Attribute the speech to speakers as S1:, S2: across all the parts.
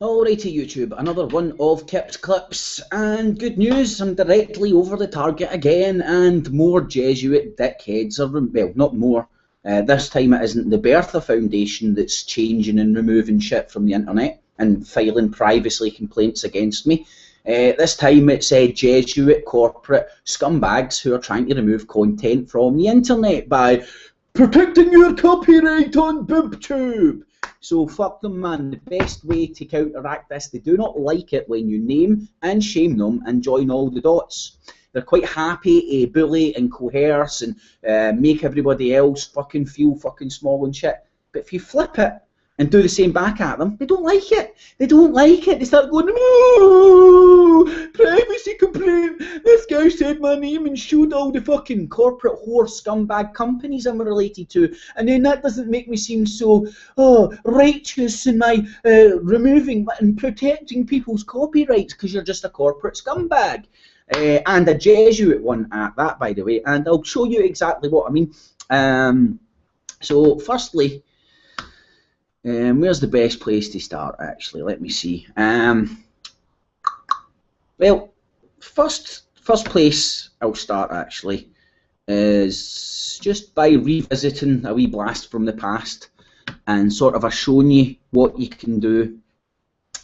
S1: Alrighty YouTube, another one of Kipped Clips, and good news, I'm directly over the target again, and more Jesuit dickheads are, well, not more, this time it isn't the Bertha Foundation that's changing and removing shit from the internet and filing privacy complaints against me. This time it's Jesuit corporate scumbags who are trying to remove content from the internet by protecting your copyright on BoobTube. So fuck them, man. The best way to counteract this, they do not like it when you name and shame them and join all the dots. They're quite happy to bully and coerce and make everybody else fucking feel fucking small and shit. But if you flip it and do the same back at them, they don't like it. They don't like it. They start going, oh, privacy complaint. This guy said my name and showed all the fucking corporate whore scumbag companies I'm related to. And then that doesn't make me seem so righteous in my removing and protecting people's copyrights because you're just a corporate scumbag. And a Jesuit one at that, by the way. And I'll show you exactly what I mean. So firstly, where's the best place to start, actually? Let me see. Well, first place I'll start, actually, is just by revisiting a wee blast from the past and sort of showing you what you can do.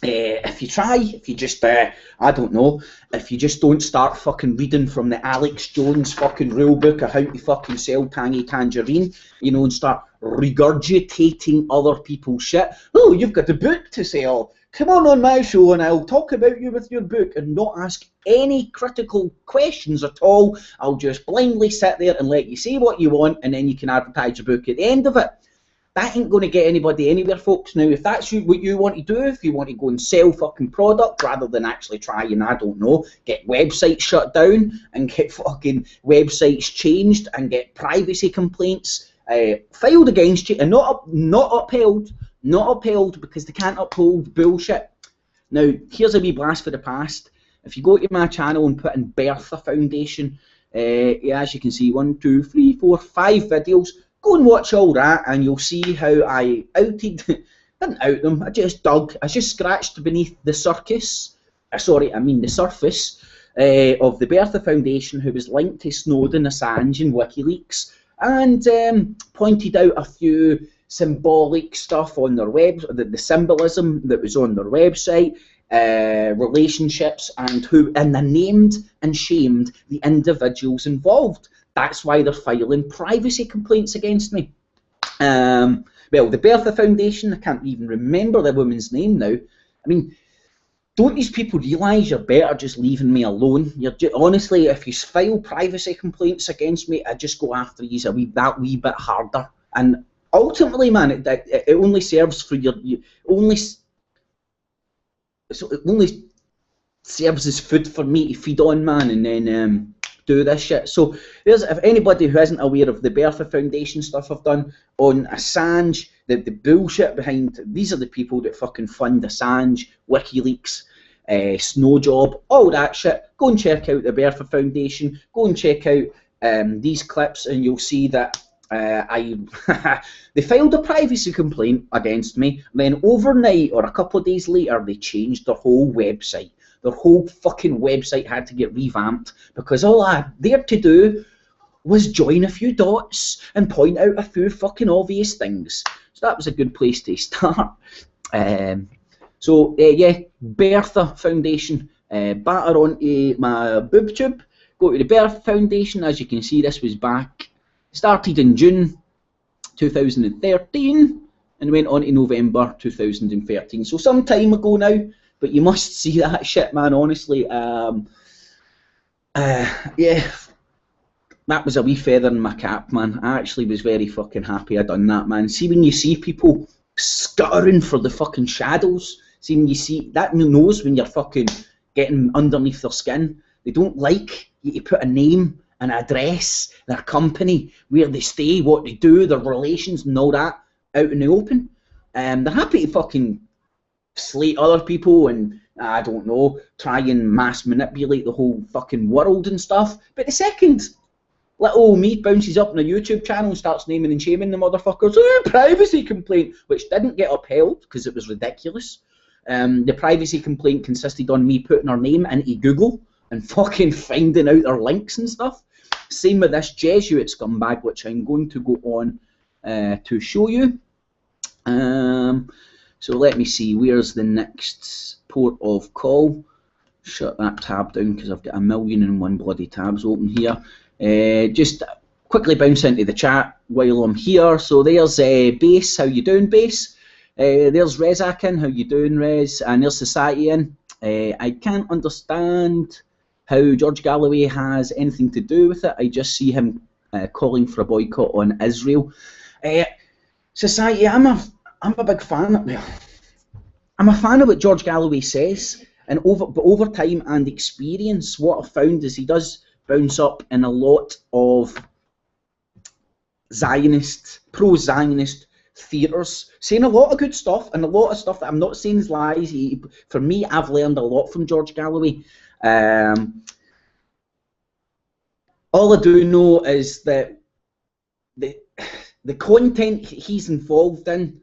S1: If you just, I don't know, if you just don't start fucking reading from the Alex Jones fucking rule book of how to fucking sell tangy tangerine, you know, and start regurgitating other people's shit. Oh, you've got a book to sell. Come on my show and I'll talk about you with your book and not ask any critical questions at all. I'll just blindly sit there and let you say what you want and then you can advertise your book at the end of it. That ain't going to get anybody anywhere, folks. Now, if that's what you want to do, if you want to go and sell fucking product rather than actually try and, I don't know, get websites shut down and get fucking websites changed and get privacy complaints filed against you and not upheld because they can't uphold bullshit. Now, here's a wee blast for the past. If you go to my channel and put in Bertha Foundation, as you can see, 1, 2, 3, 4, 5 videos. Go and watch all that and you'll see how I didn't out them, I just scratched beneath the surface of the Bertha Foundation, who was linked to Snowden, Assange and WikiLeaks, and pointed out a few symbolic stuff on their the symbolism that was on their website, relationships, and they named and shamed the individuals involved. That's why they're filing privacy complaints against me. Well, the Bertha Foundation, I can't even remember the woman's name now. I mean, don't these people realise you're better just leaving me alone? Honestly, if you file privacy complaints against me, I just go after you that wee bit harder. And ultimately, man, it only serves for it only serves as food for me to feed on, man, and then do this shit. So if anybody who isn't aware of the Bertha Foundation stuff I've done on Assange, the bullshit behind, these are the people that fucking fund Assange, WikiLeaks, Snowjob, all that shit. Go and check out the Bertha Foundation, go and check out these clips and you'll see that they filed a privacy complaint against me, then overnight or a couple of days later they changed their whole website. Their whole fucking website had to get revamped because all I dared to do was join a few dots and point out a few fucking obvious things. So that was a good place to start. Yeah, Bertha Foundation, batter onto my BoobTube, go to the Bertha Foundation. As you can see, this was started in June 2013 and went on to November 2013. So some time ago now. But you must see that shit, man, honestly. Yeah, that was a wee feather in my cap, man. I actually was very fucking happy I done that, man. See, when you see people scuttering for the fucking shadows, see, when you see, that knows when you're fucking getting underneath their skin. They don't like you to put a name, an address, their company, where they stay, what they do, their relations and all that out in the open. They're happy to fucking slate other people and, I don't know, try and mass manipulate the whole fucking world and stuff. But the second little me bounces up on a YouTube channel and starts naming and shaming the motherfuckers, privacy complaint, which didn't get upheld because it was ridiculous. The privacy complaint consisted on me putting her name into Google and fucking finding out her links and stuff. Same with this Jesuit scumbag, which I'm going to go on to show you. So let me see, where's the next port of call? Shut that tab down because I've got 1,000,001 bloody tabs open here. Just quickly bounce into the chat while I'm here. So there's Base, how you doing, Base? There's Rezakin, how you doing, Rez? And there's Society in. I can't understand how George Galloway has anything to do with it. I just see him calling for a boycott on Israel. Society, I'm a big fan of it. I'm a fan of what George Galloway says, and over time and experience, what I've found is he does bounce up in a lot of Zionist, pro-Zionist theatres, saying a lot of good stuff and a lot of stuff that I'm not saying is lies. For me, I've learned a lot from George Galloway. All I do know is that the content he's involved in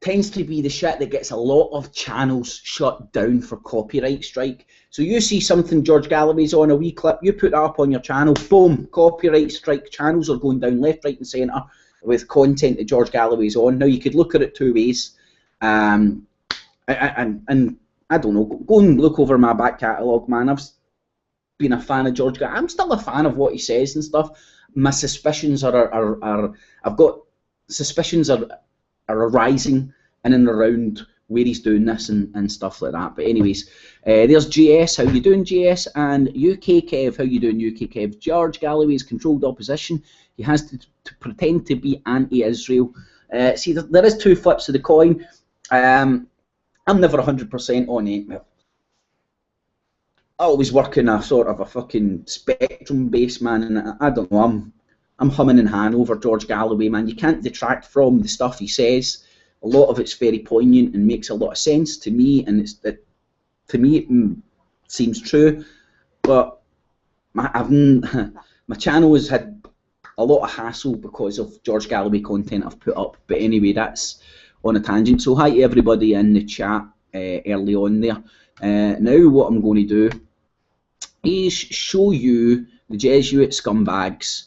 S1: tends to be the shit that gets a lot of channels shut down for copyright strike. So you see something George Galloway's on, a wee clip, you put that up on your channel, boom, copyright strike. Channels are going down left, right and centre with content that George Galloway's on. Now you could look at it two ways, and I don't know, go and look over my back catalogue, man. I've been a fan of George Galloway. I'm still a fan of what he says and stuff. My suspicions I've got suspicions are arising in and around where he's doing this and stuff like that. But anyways, there's GS, how you doing, GS? And UK Kev, how you doing, UK Kev? George Galloway's controlled opposition. He has to pretend to be anti-Israel. See, there is two flips of the coin. I'm never 100% on it. Well, I always work in a sort of a fucking spectrum base, man, and I don't know, I'm humming and hawing over George Galloway, man. You can't detract from the stuff he says. A lot of it's very poignant and makes a lot of sense to me, and to me it seems true. But my channel has had a lot of hassle because of George Galloway content I've put up. But anyway, that's on a tangent. So hi to everybody in the chat early on there. Now what I'm going to do is show you the Jesuit scumbags,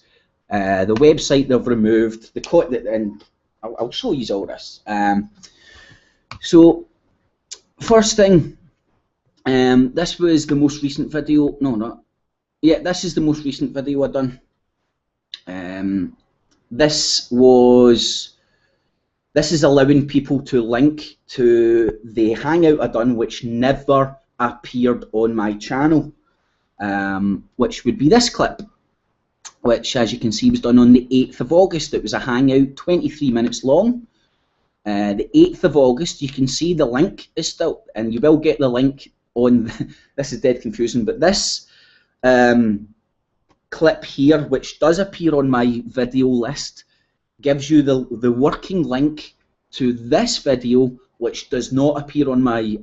S1: the website they've removed, and I'll show you all this. So first thing, this was the most recent video. No, not. Yeah, this is the most recent video I've done. This is allowing people to link to the hangout I've done, which never appeared on my channel, which would be this clip, which, as you can see, was done on the 8th of August. It was a hangout, 23 minutes long. The 8th of August, you can see the link is still, and you will get the link on, this is dead confusing, but this clip here, which does appear on my video list, gives you the working link to this video, which does not appear on my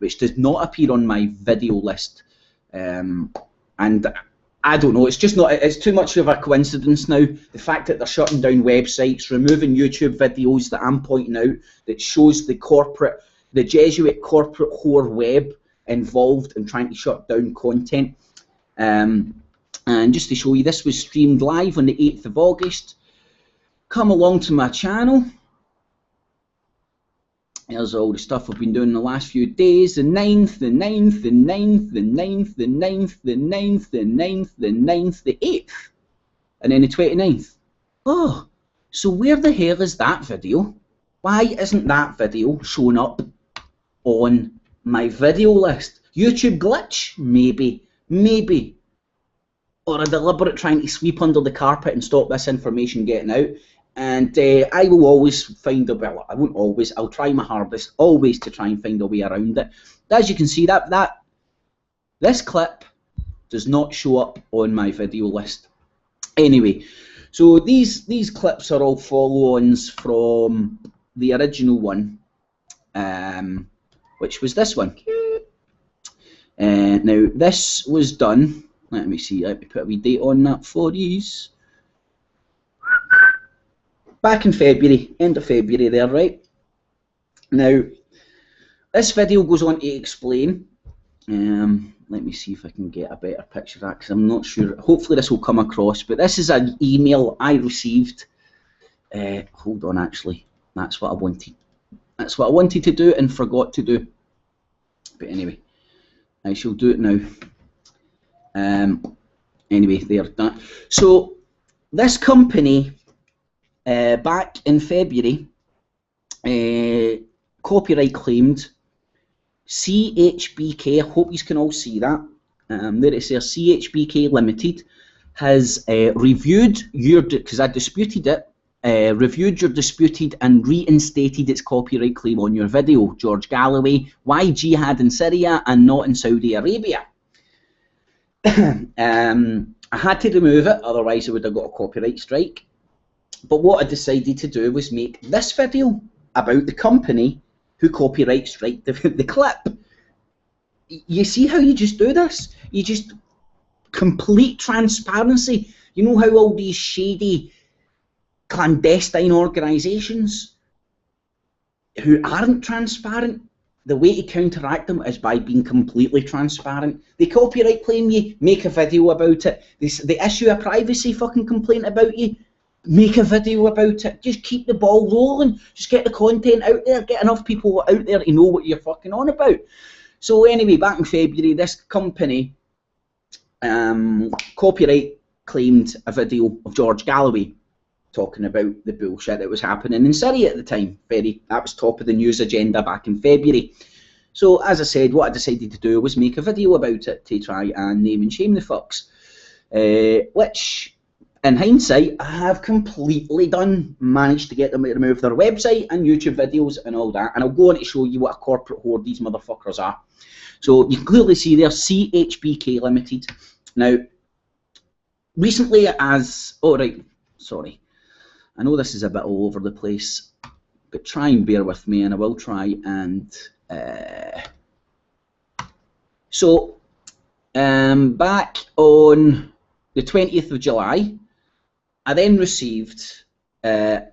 S1: video list, and I don't know. It's just not. It's too much of a coincidence now. The fact that they're shutting down websites, removing YouTube videos that I'm pointing out that shows the Jesuit corporate whore web involved in trying to shut down content. And just to show you, this was streamed live on the 8th of August. Come along to my channel. Here's all the stuff I've been doing the last few days. The 9th, the 9th, the 9th, the 9th, the 9th, the 9th, the 9th, the 9th, the 8th. And then the 29th. Oh, so where the hell is that video? Why isn't that video showing up on my video list? YouTube glitch? Maybe. Maybe. Or a deliberate trying to sweep under the carpet and stop this information getting out. And I will always find a, well, I won't always, I'll try my hardest always to try and find a way around it. As you can see, this clip does not show up on my video list. Anyway, so these clips are all follow-ons from the original one, which was this one. Now, this was done, let me see, let me put a wee date on that for you. Back in February, end of February there, right? Now, This video goes on to explain. Let me see if I can get a better picture of that, because I'm not sure. Hopefully this will come across, but this is an email I received. Hold on, actually, that's what I wanted. That's what I wanted to do and forgot to do. But anyway, I shall do it now. Anyway, there, that. So this company, back in February, copyright claimed CHBK. I hope you can all see that. There it says CHBK Limited has reviewed your, because I disputed it, reviewed your disputed and reinstated its copyright claim on your video, George Galloway, why jihad in Syria and not in Saudi Arabia. I had to remove it, otherwise I would have got a copyright strike. But what I decided to do was make this video about the company who copyright strike the clip. You see how you just do this? You just complete transparency. You know how all these shady clandestine organisations who aren't transparent, the way to counteract them is by being completely transparent. They copyright claim you, make a video about it. They issue a privacy fucking complaint about you, make a video about it. Just keep the ball rolling. Just get the content out there. Get enough people out there to know what you're fucking on about. So anyway, back in February, this company copyright claimed a video of George Galloway talking about the bullshit that was happening in Syria at the time. That was top of the news agenda back in February. So as I said, what I decided to do was make a video about it to try and name and shame the fucks, which in hindsight I have completely done. Managed to get them to remove their website and YouTube videos and all that, and I'll go on to show you what a corporate whore these motherfuckers are. So you can clearly see there, CHBK Limited. Now recently, sorry, I know this is a bit all over the place, but try and bear with me, and I will try and... back on the 20th of July, I then received an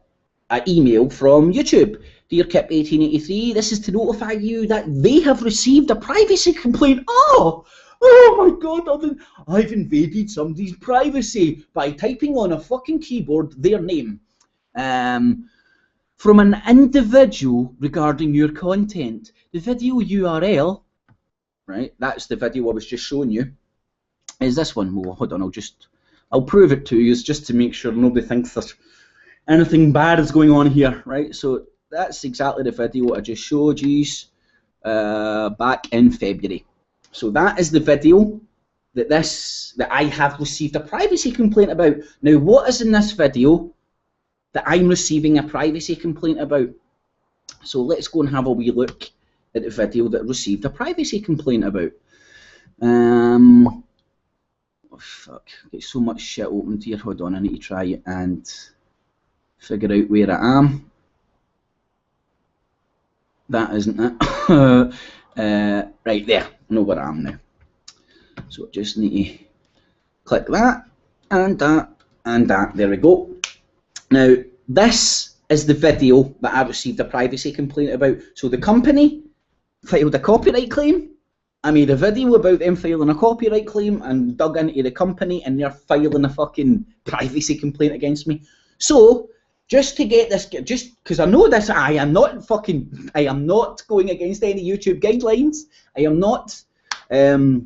S1: email from YouTube. Dear Kip1883, this is to notify you that they have received a privacy complaint. Oh my God, I've invaded somebody's privacy by typing on a fucking keyboard their name. From an individual regarding your content. The video URL, right, that's the video I was just showing you, is this one. Well, hold on, I'll prove it to you just to make sure nobody thinks there's anything bad is going on here, right? So that's exactly the video I just showed you back in February. So that is the video that I have received a privacy complaint about. Now, what is in this video that I'm receiving a privacy complaint about? So let's go and have a wee look at the video that I received a privacy complaint about. Oh fuck, I've got so much shit opened here. Hold on, I need to try and figure out where I am. That isn't it. Right there, I know where I am now. So just need to click that and that and that. There we go. Now, this is the video that I received a privacy complaint about. So the company filed a copyright claim. I made a video about them filing a copyright claim and dug into the company, and they're filing a fucking privacy complaint against me. So, just to get this, just because I know this, I am not going against any YouTube guidelines. I am not.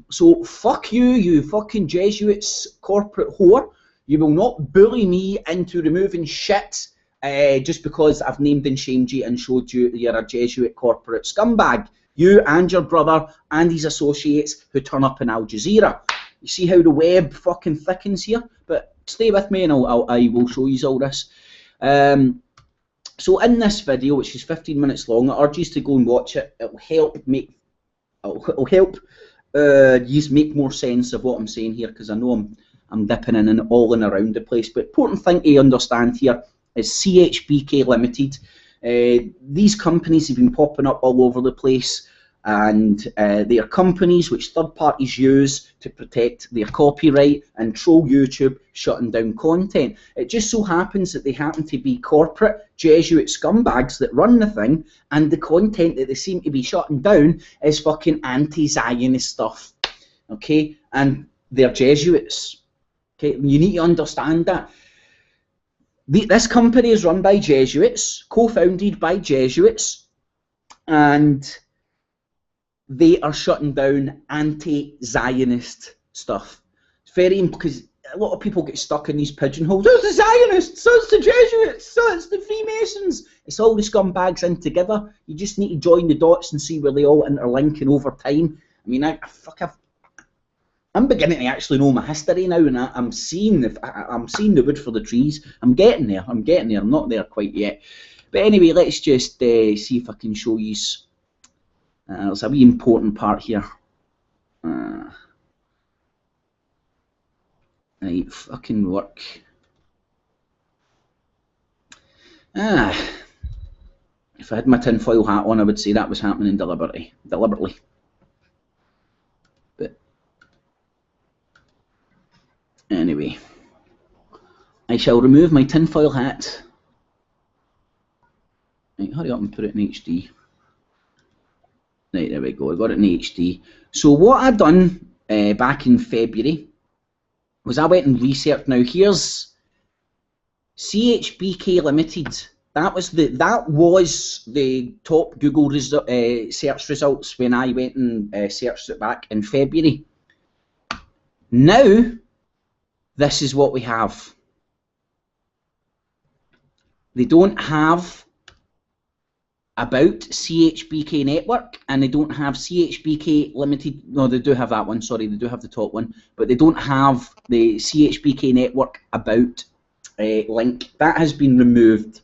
S1: So fuck you, you fucking Jesuits corporate whore. You will not bully me into removing shit just because I've named and shamed you and showed you you're a Jesuit corporate scumbag. You and your brother and his associates who turn up in Al Jazeera. You see how the web fucking thickens here? But stay with me and I will show you all this. So in this video, which is 15 minutes long, I urge you to go and watch it. It'll help make you make more sense of what I'm saying here, because I know I'm dipping in and all in around the place. But important thing to understand here is CHBK Limited. These companies have been popping up all over the place. and they are companies which third parties use to protect their copyright and troll YouTube shutting down content. It just so happens that they happen to be corporate Jesuit scumbags that run the thing, and the content that they seem to be shutting down is fucking anti-Zionist stuff. Okay, and they're Jesuits. Okay, you need to understand that. This company is run by Jesuits, co-founded by Jesuits, and they are shutting down anti-Zionist stuff. It's very, because a lot of people get stuck in these pigeonholes. So it's the Zionists, so it's the Jesuits, so it's the Freemasons. It's all the scumbags in together. You just need to join the dots and see where they all interlink, and over time. I mean, I'm beginning to actually know my history now, and I'm seeing the wood for the trees. I'm getting there. I'm not there quite yet. But anyway, let's just see if I can show you. There's a wee important part here. Right, fucking work. If I had my tinfoil hat on, I would say that was happening deliberately. But anyway, I shall remove my tinfoil hat. Right, hurry up and put it in HD. Right, there we go, I got it in HD. So what I done back in February was I went and researched. Now here's CHBK Limited. That was the top Google search results when I went and searched it back in February. Now, this is what we have. They don't have about CHBK Network, and they don't have CHBK Limited. No, they do have that one, sorry, they do have the top one, but they don't have the CHBK Network about link. That has been removed.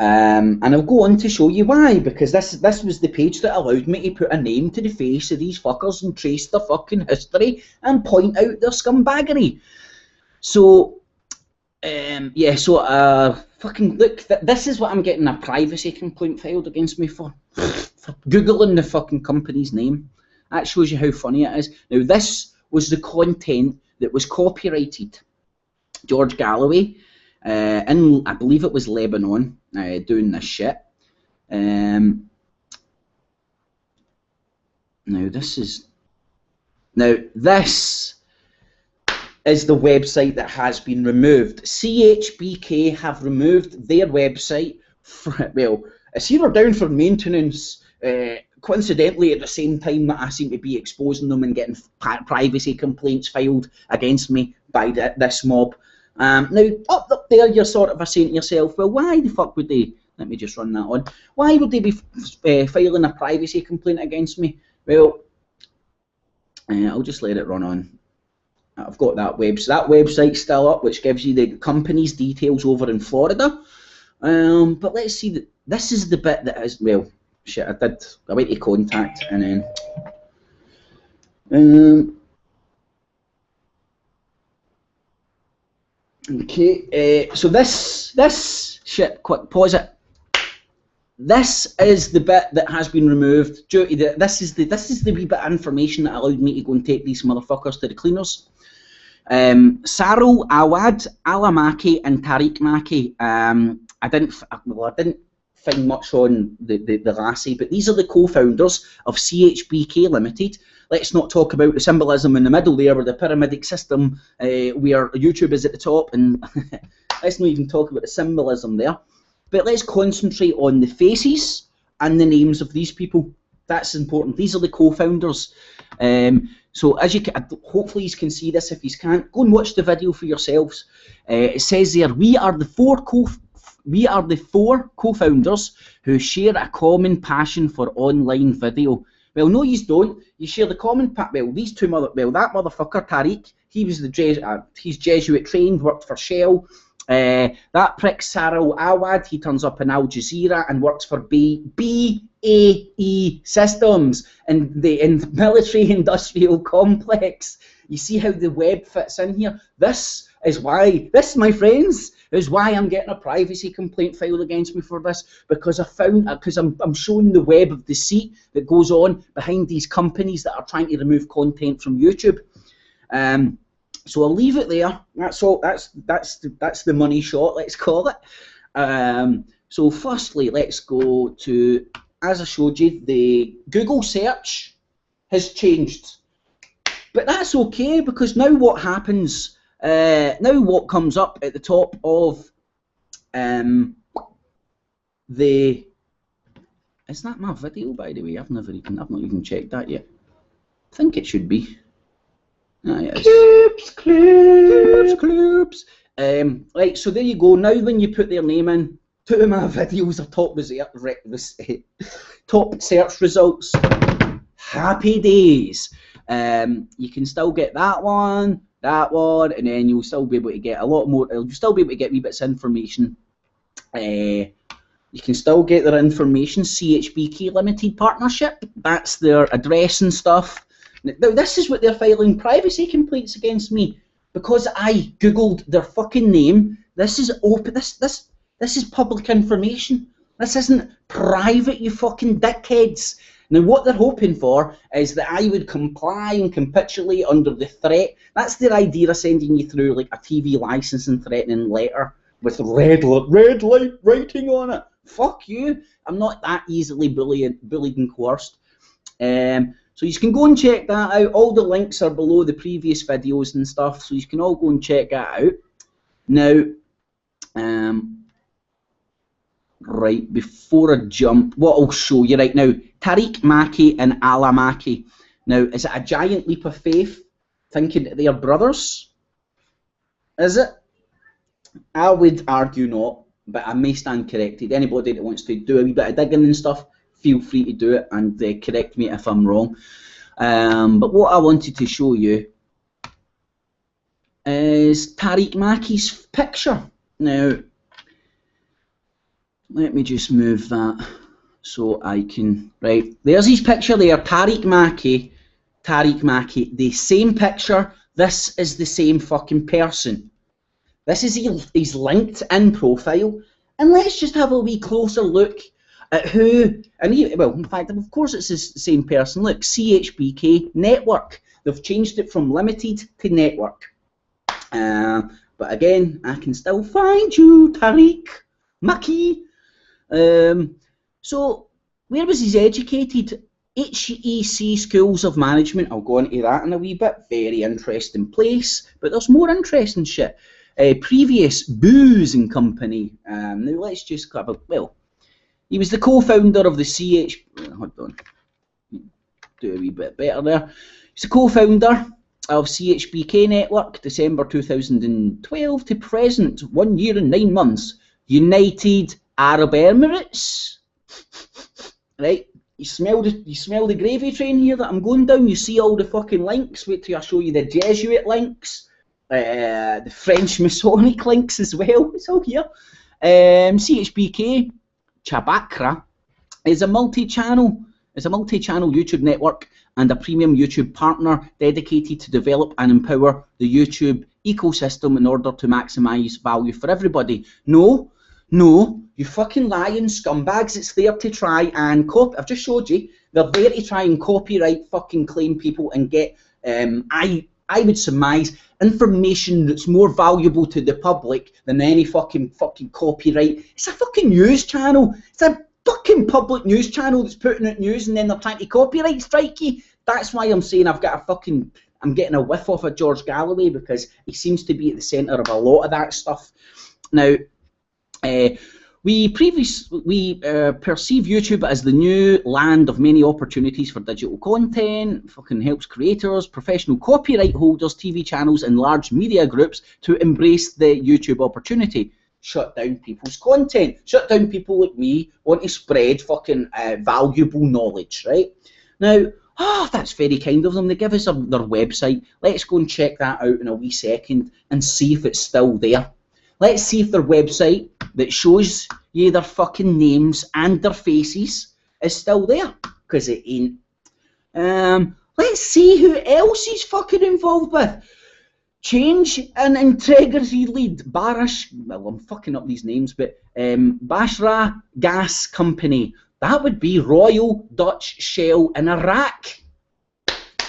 S1: And I'll go on to show you why, because this was the page that allowed me to put a name to the face of these fuckers and trace their fucking history and point out their scumbaggery. So, yeah, so fucking look, this is what I'm getting a privacy complaint filed against me for Googling the fucking company's name. That shows you how funny it is. Now, this was the content that was copyrighted. George Galloway, in, I believe it was Lebanon, doing this shit. Now, this is the website that has been removed. CHBK have removed their website. Well, it's either down for maintenance, coincidentally at the same time that I seem to be exposing them and getting privacy complaints filed against me by this mob. Now, up there, you're sort of saying to yourself, well, why the fuck would they, let me just run that on, why would they be filing a privacy complaint against me? Well, I'll just let it run on. I've got that website. That website's still up, which gives you the company's details over in Florida. But let's see, that this is the bit that is, well, shit, I went to contact, and then okay, so this shit, quick, pause it. This is the bit that has been removed due to this is the wee bit of information that allowed me to go and take these motherfuckers to the cleaners. Sarul Awad, Alamaki, and Tariq Maki. I didn't find much on the lassie, but these are the co-founders of CHBK Limited. Let's not talk about the symbolism in the middle there, with the pyramidic system where YouTube is at the top, and let's not even talk about the symbolism there. But let's concentrate on the faces and the names of these people. That's important. These are the co-founders. So as you can, hopefully you can see this. If you can't, go and watch the video for yourselves. It says there, we are the four co-founders who share a common passion for online video. Well, no, you don't. You share the common well, these two that motherfucker Tariq, he was he's Jesuit trained, worked for Shell. That prick Sarul Awad, he turns up in Al Jazeera and works for BAE Systems in the military industrial complex. You see how the web fits in here? This, my friends, is why I'm getting a privacy complaint filed against me for this, because I'm showing the web of deceit that goes on behind these companies that are trying to remove content from YouTube. So I'll leave it there. That's all. That's the money shot, let's call it. So firstly, let's go to, as I showed you, the Google search has changed. But that's okay, because now what happens, now what comes up at the top of the, is that my video, by the way? I've not even checked that yet. I think it should be. Ah, it is. Clips. Right, so there you go. Now when you put their name in, 2 of my videos are top search results. Happy days. You can still get that one, and then you'll still be able to get a lot more. You'll still be able to get wee bits of information. You can still get their information. CHBK Limited Partnership. That's their address and stuff. Now this is what they're filing privacy complaints against me, because I googled their fucking name. This is open. This is public information. This isn't private, you fucking dickheads. Now, what they're hoping for is that I would comply and capitulate under the threat. That's their idea of sending you through like a TV licensing threatening letter with red light writing on it. Fuck you. I'm not that easily bullied and coerced. So you can go and check that out. All the links are below the previous videos and stuff, so you can all go and check that out. Now, right, before I jump, what I'll show you right now, Tariq Maki and Ala Maki. Now, is it a giant leap of faith thinking that they are brothers? Is it? I would argue not, but I may stand corrected. Anybody that wants to do a wee bit of digging and stuff, feel free to do it and correct me if I'm wrong. But what I wanted to show you is Tariq Maki's picture. Now, let me just move that so I can, right, there's his picture there, Tariq Maki, the same picture. This is the same fucking person. This is his LinkedIn profile, and let's just have a wee closer look at who, and well, in fact, of course it's the same person. Look, CHBK Network. They've changed it from limited to network. But again, I can still find you, Tariq Maki. So, where was he educated? HEC Schools of Management. I'll go into that in a wee bit. Very interesting place. But there's more interesting shit. Previous Booz and Company. Now let's just have a, well, he was the co-founder of the hold on. Do a wee bit better there. He's the co-founder of CHBK Network, December 2012 to present, 1 year and 9 months. United Arab Emirates. Right, you smell the gravy train here that I'm going down. You see all the fucking links. Wait till I show you the Jesuit links, the French Masonic links as well. It's all here. CHBK Chabakra is a multi-channel YouTube network and a premium YouTube partner dedicated to develop and empower the YouTube ecosystem in order to maximize value for everybody. No, you fucking lying scumbags. It's there to try and copy. I've just showed you. They're there to try and copyright fucking claim people and get, I would surmise, information that's more valuable to the public than any fucking copyright. It's a fucking news channel. It's a fucking public news channel that's putting out news and then they're trying to copyright strike you. That's why I'm saying I'm getting a whiff off of George Galloway, because he seems to be at the centre of a lot of that stuff. Now, we perceive YouTube as the new land of many opportunities for digital content. Fucking helps creators, professional copyright holders, TV channels, and large media groups to embrace the YouTube opportunity. Shut down people's content. Shut down people like me want to spread fucking valuable knowledge, right? Now, that's very kind of them. They give us their website. Let's go and check that out in a wee second and see if it's still there. Let's see if their website that shows you their fucking names and their faces is still there, because it ain't. Let's see who else he's fucking involved with. Change and integrity lead, Barish, well, I'm fucking up these names, but Bashra Gas Company. That would be Royal Dutch Shell in Iraq.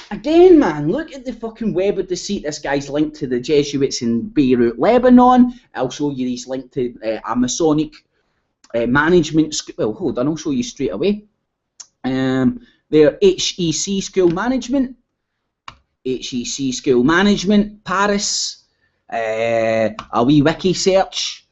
S1: Again, man, look at the fucking web of deceit. This guy's linked to the Jesuits in Beirut, Lebanon. I'll show you he's linked to a Masonic management school. Well, hold on, I'll show you straight away. Their HEC school management. HEC School Management, Paris, a wee wiki search.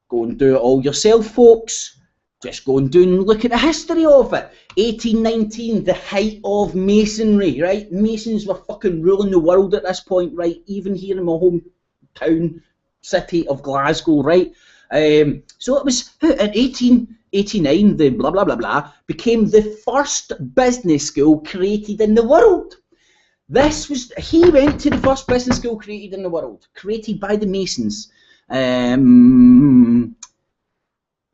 S1: Go and do it all yourself, folks. Just go and look at the history of it. 1819, the height of Masonry, right? Masons were fucking ruling the world at this point, right? Even here in my hometown city of Glasgow, right? So it was in 1889, the blah blah blah blah became the first business school created in the world. He went to the first business school created in the world, created by the Masons.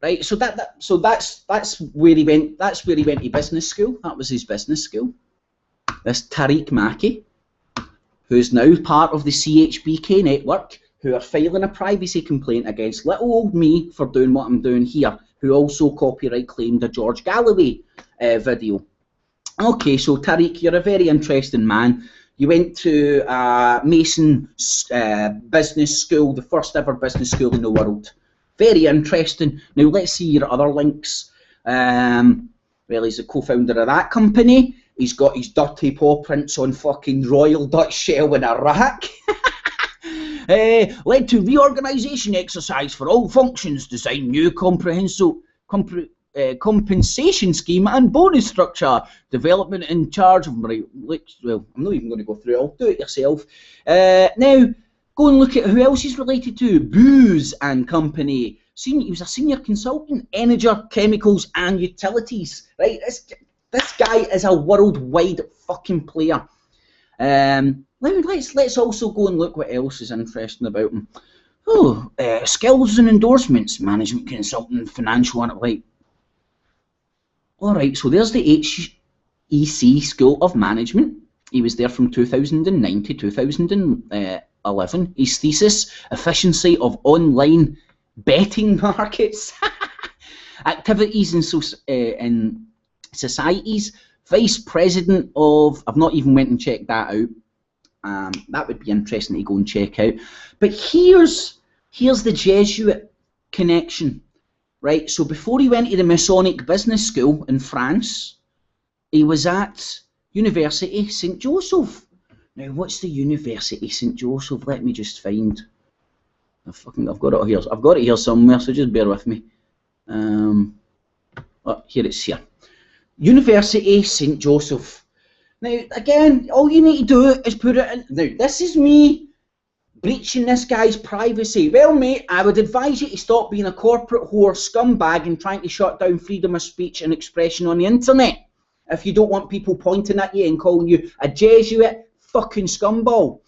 S1: Right, so that's where he went. That's where he went to business school. That was his business school. This Tariq Maki, who's now part of the CHBK network, who are filing a privacy complaint against little old me for doing what I'm doing here, who also copyright claimed a George Galloway video. Okay, so Tariq, you're a very interesting man. You went to Mason business school, the first ever business school in the world. Very interesting. Now let's see your other links. Well, he's the co-founder of that company. He's got his dirty paw prints on fucking Royal Dutch Shell in Iraq. Led to reorganisation exercise for all functions, design new compensation scheme and bonus structure, development in charge of, right, well, I'm not even going to go through it, I'll do it yourself. Now, go and look at who else he's related to. Booz and Company. He was a senior consultant, energy, chemicals and utilities. Right, this guy is a worldwide fucking player. Let's also go and look what else is interesting about him. Oh, skills and endorsements, management consultant, financial analyst. Alright, so there's the HEC School of Management. He was there from 2009 to 2011. His thesis, Efficiency of Online Betting Markets. Activities in societies. Vice President of... I've not even went and checked that out. That would be interesting to go and check out. But here's the Jesuit connection. Right, so before he went to the Masonic Business School in France, he was at University St. Joseph. Now, what's the University St. Joseph? Let me just find. I've got it here. I've got it here somewhere, so just bear with me. Oh, here it's here. University St. Joseph. Now, again, all you need to do is put it in. Now, this is me breaching this guy's privacy. Well, mate, I would advise you to stop being a corporate whore scumbag and trying to shut down freedom of speech and expression on the internet if you don't want people pointing at you and calling you a Jesuit fucking scumball.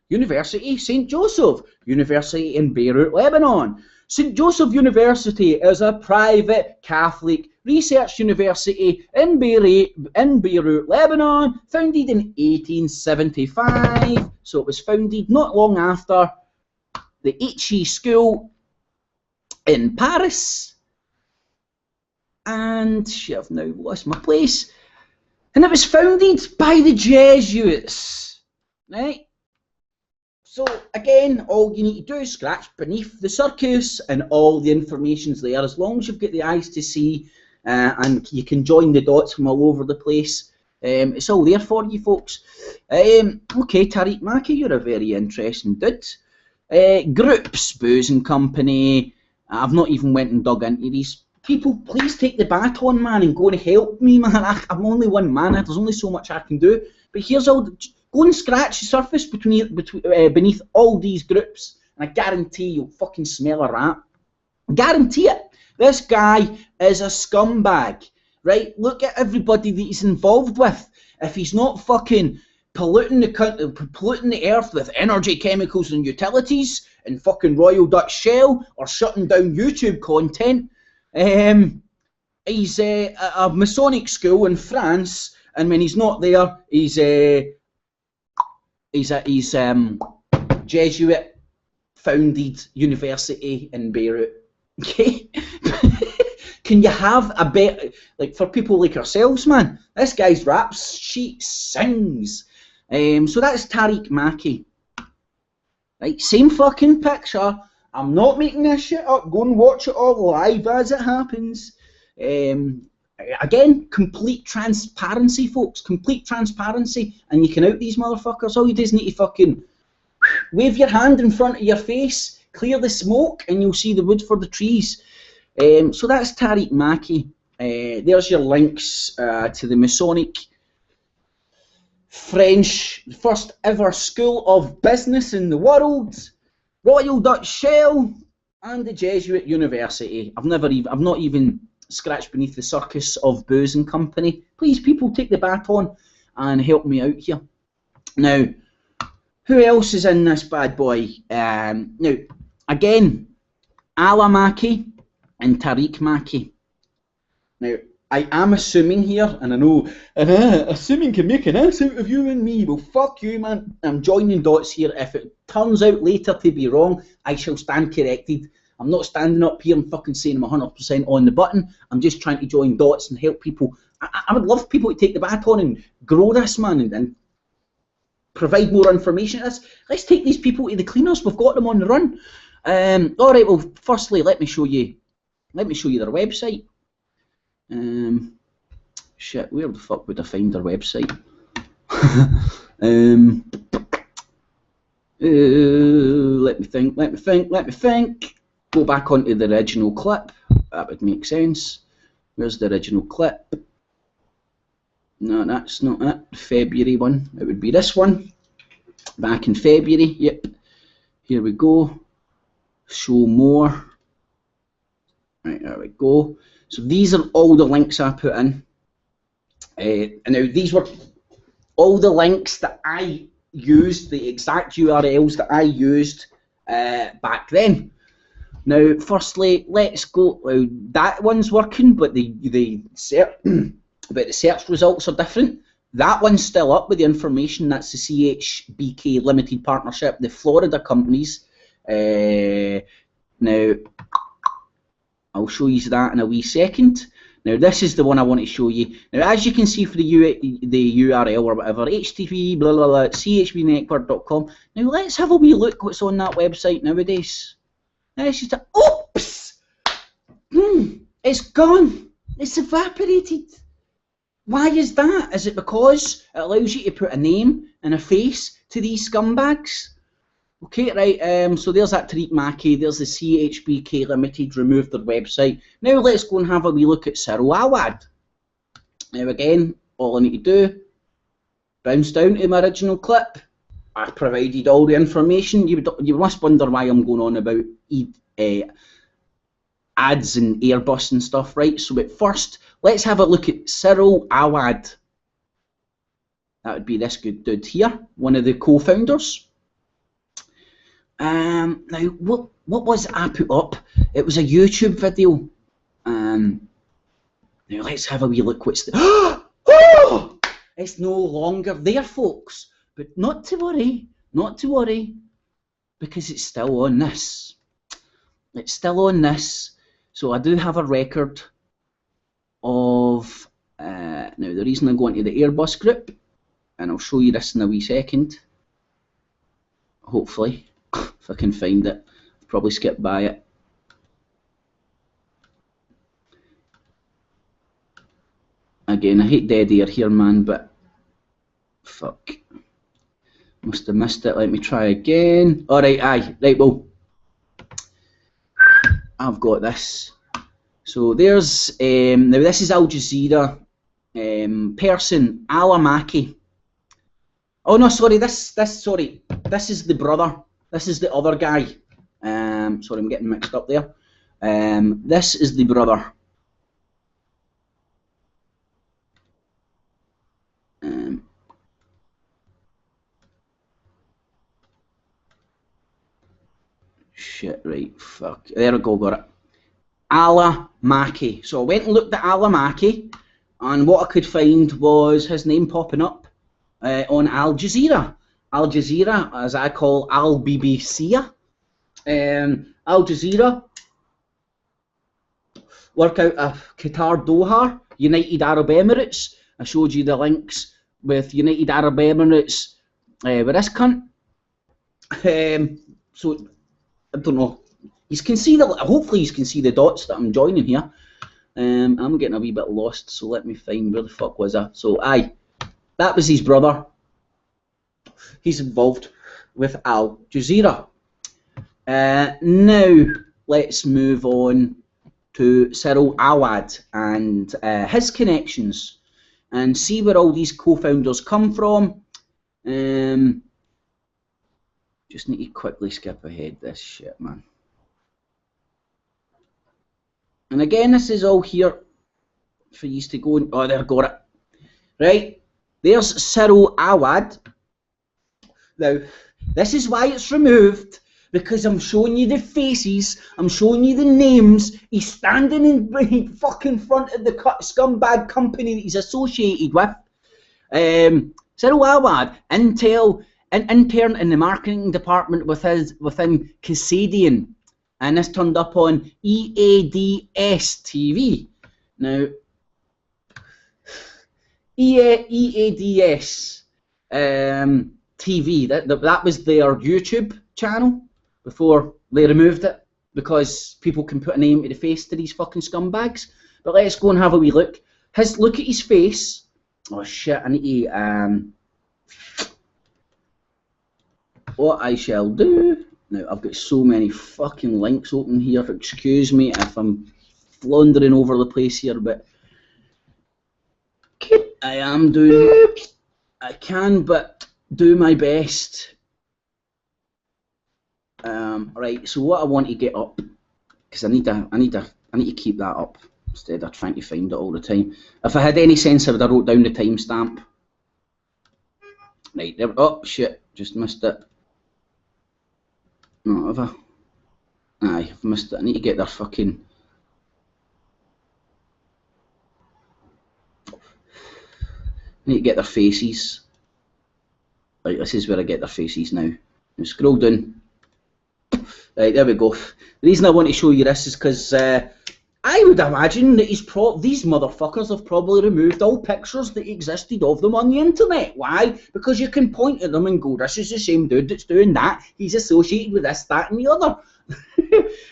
S1: University St. Joseph, University in Beirut, Lebanon. St. Joseph University is a private Catholic research university in Beirut, Lebanon, founded in 1875. So it was founded not long after the HE School in Paris. And I've now lost my place. And it was founded by the Jesuits, right? So again, all you need to do is scratch beneath the surface and all the information's there, as long as you've got the eyes to see and you can join the dots from all over the place. It's all there for you, folks. Okay, Tariq Maki, you're a very interesting dude. Groups, Booz and Company. I've not even went and dug into these. People, please take the baton, man, and go and help me, man. I'm only one man. There's only so much I can do. But here's all. Go and scratch the surface beneath all these groups, and I guarantee you'll fucking smell a rat. Guarantee it. This guy is a scumbag, right? Look at everybody that he's involved with. If he's not fucking polluting the earth with energy, chemicals, and utilities, and fucking Royal Dutch Shell, or shutting down YouTube content, he's a Masonic school in France, and when he's not there, he's He's Jesuit founded university in Beirut. Okay. Can you have a bit, like, for people like ourselves, man? This guy's rap sheet sings. So that's Tariq Maki. Right, same fucking picture. I'm not making this shit up. Go and watch it all live as it happens. Again, complete transparency, folks. Complete transparency. And you can out these motherfuckers. All you do is need to fucking wave your hand in front of your face, clear the smoke, and you'll see the wood for the trees. So that's Tariq Maki. There's your links to the Masonic French, first ever school of business in the world, Royal Dutch Shell, and the Jesuit University. I've not even scratched beneath the circus of booze and company. Please, people, take the baton and help me out here. Now, who else is in this bad boy? Now, again, Ala Maki and Tariq Maki. Now, I am assuming here, and I know, assuming can make an ass out of you and me. Well, fuck you, man. I'm joining dots here. If it turns out later to be wrong, I shall stand corrected. I'm not standing up here and fucking saying I'm 100% on the button. I'm just trying to join dots and help people. I would love people to take the baton and grow this, man, and provide more information. Let's take these people to the cleaners. We've got them on the run. All right. Well, firstly, let me show you their website. Shit, where the fuck would I find their website? Let me think. Go back onto the original clip. That would make sense. Where's the original clip? No, that's not it. February one. It would be this one. Back in February. Yep. Here we go. Show more. Right, there we go. So these are all the links I put in. And now these were all the links that I used, the exact URLs that I used back then. Now, firstly, let's go. Well, that one's working, but the search results are different. That one's still up with the information. That's the CHBK Limited Partnership, the Florida companies. Now, I'll show you that in a wee second. Now, this is the one I want to show you. Now, as you can see for the URL or whatever, http blah blah blah chbnetwork.com. Now, let's have a wee look what's on that website nowadays. It's just oops! It's gone. It's evaporated. Why is that? Is it because it allows you to put a name and a face to these scumbags? Okay, right, so there's that Tariq Maki, there's the CHBK Limited, removed their website. Now let's go and have a wee look at Cyril Awad. Now again, all I need to do, bounce down to my original clip. I provided all the information. You must wonder why I'm going on about ads and Airbus and stuff, right? So but first, let's have a look at Cyril Awad. That would be this good dude here, one of the co-founders. Now, what was I put up? It was a YouTube video. Now let's have a wee look. What's the oh! It's no longer there, folks. But not to worry, because it's still on this. It's still on this. So I do have a record of. Now the reason I'm going to the Airbus group, and I'll show you this in a wee second. Hopefully. If I can find it, I'll probably skip by it. Again, I hate dead air here, man, but fuck. Must have missed it. Let me try again. Alright, right, well, I've got this. So there's, now this is Al Jazeera, person, Ala Maki. Oh no, sorry, this is the brother. This is the other guy. Sorry, I'm getting mixed up there. This is the brother. Shit, right, fuck. There we go, got it. Ala Maki. So I went and looked at Ala Maki, and what I could find was his name popping up on Al Jazeera. Al Jazeera, as I call Al BBC. Al Jazeera work out of Qatar, Doha, United Arab Emirates. I showed you the links with United Arab Emirates with this cunt. So I don't know. You can see the. Hopefully, you can see the dots that I'm joining here. I'm getting a wee bit lost, so let me find where the fuck was I. So aye, that was his brother. He's involved with Al Jazeera. Now let's move on to Cyril Awad and his connections, and see where all these co-founders come from. Just need to quickly skip ahead this shit, man. And again, this is all here for you to go and, oh, there, got it. Right, there's Cyril Awad. Now, this is why it's removed, because I'm showing you the faces, I'm showing you the names. He's standing in fucking front of the scumbag company that he's associated with. Cyril Awad, intern in the marketing department within Cascadian, and this turned up on EADS TV. Now, EADS TV, that was their YouTube channel before they removed it, because people can put a name to the face to these fucking scumbags. But let's go and have a wee look. Look at his face. Oh shit, I need to, what I shall do, now I've got so many fucking links open here, excuse me if I'm floundering over the place here, but I am doing, I can but do my best. Right, so what I want to get up, because I need to keep that up instead of trying to find it all the time. If I had any sense, I would have wrote down the timestamp. Right there. Oh shit, just missed it. No, have I? Aye, I've missed it. I need to get their fucking. I need to get their faces. Right, this is where I get their faces now. Now scroll down. Right, there we go. The reason I want to show you this is because I would imagine that these motherfuckers have probably removed all pictures that existed of them on the internet. Why? Because you can point at them and go, this is the same dude that's doing that. He's associated with this, that, and the other.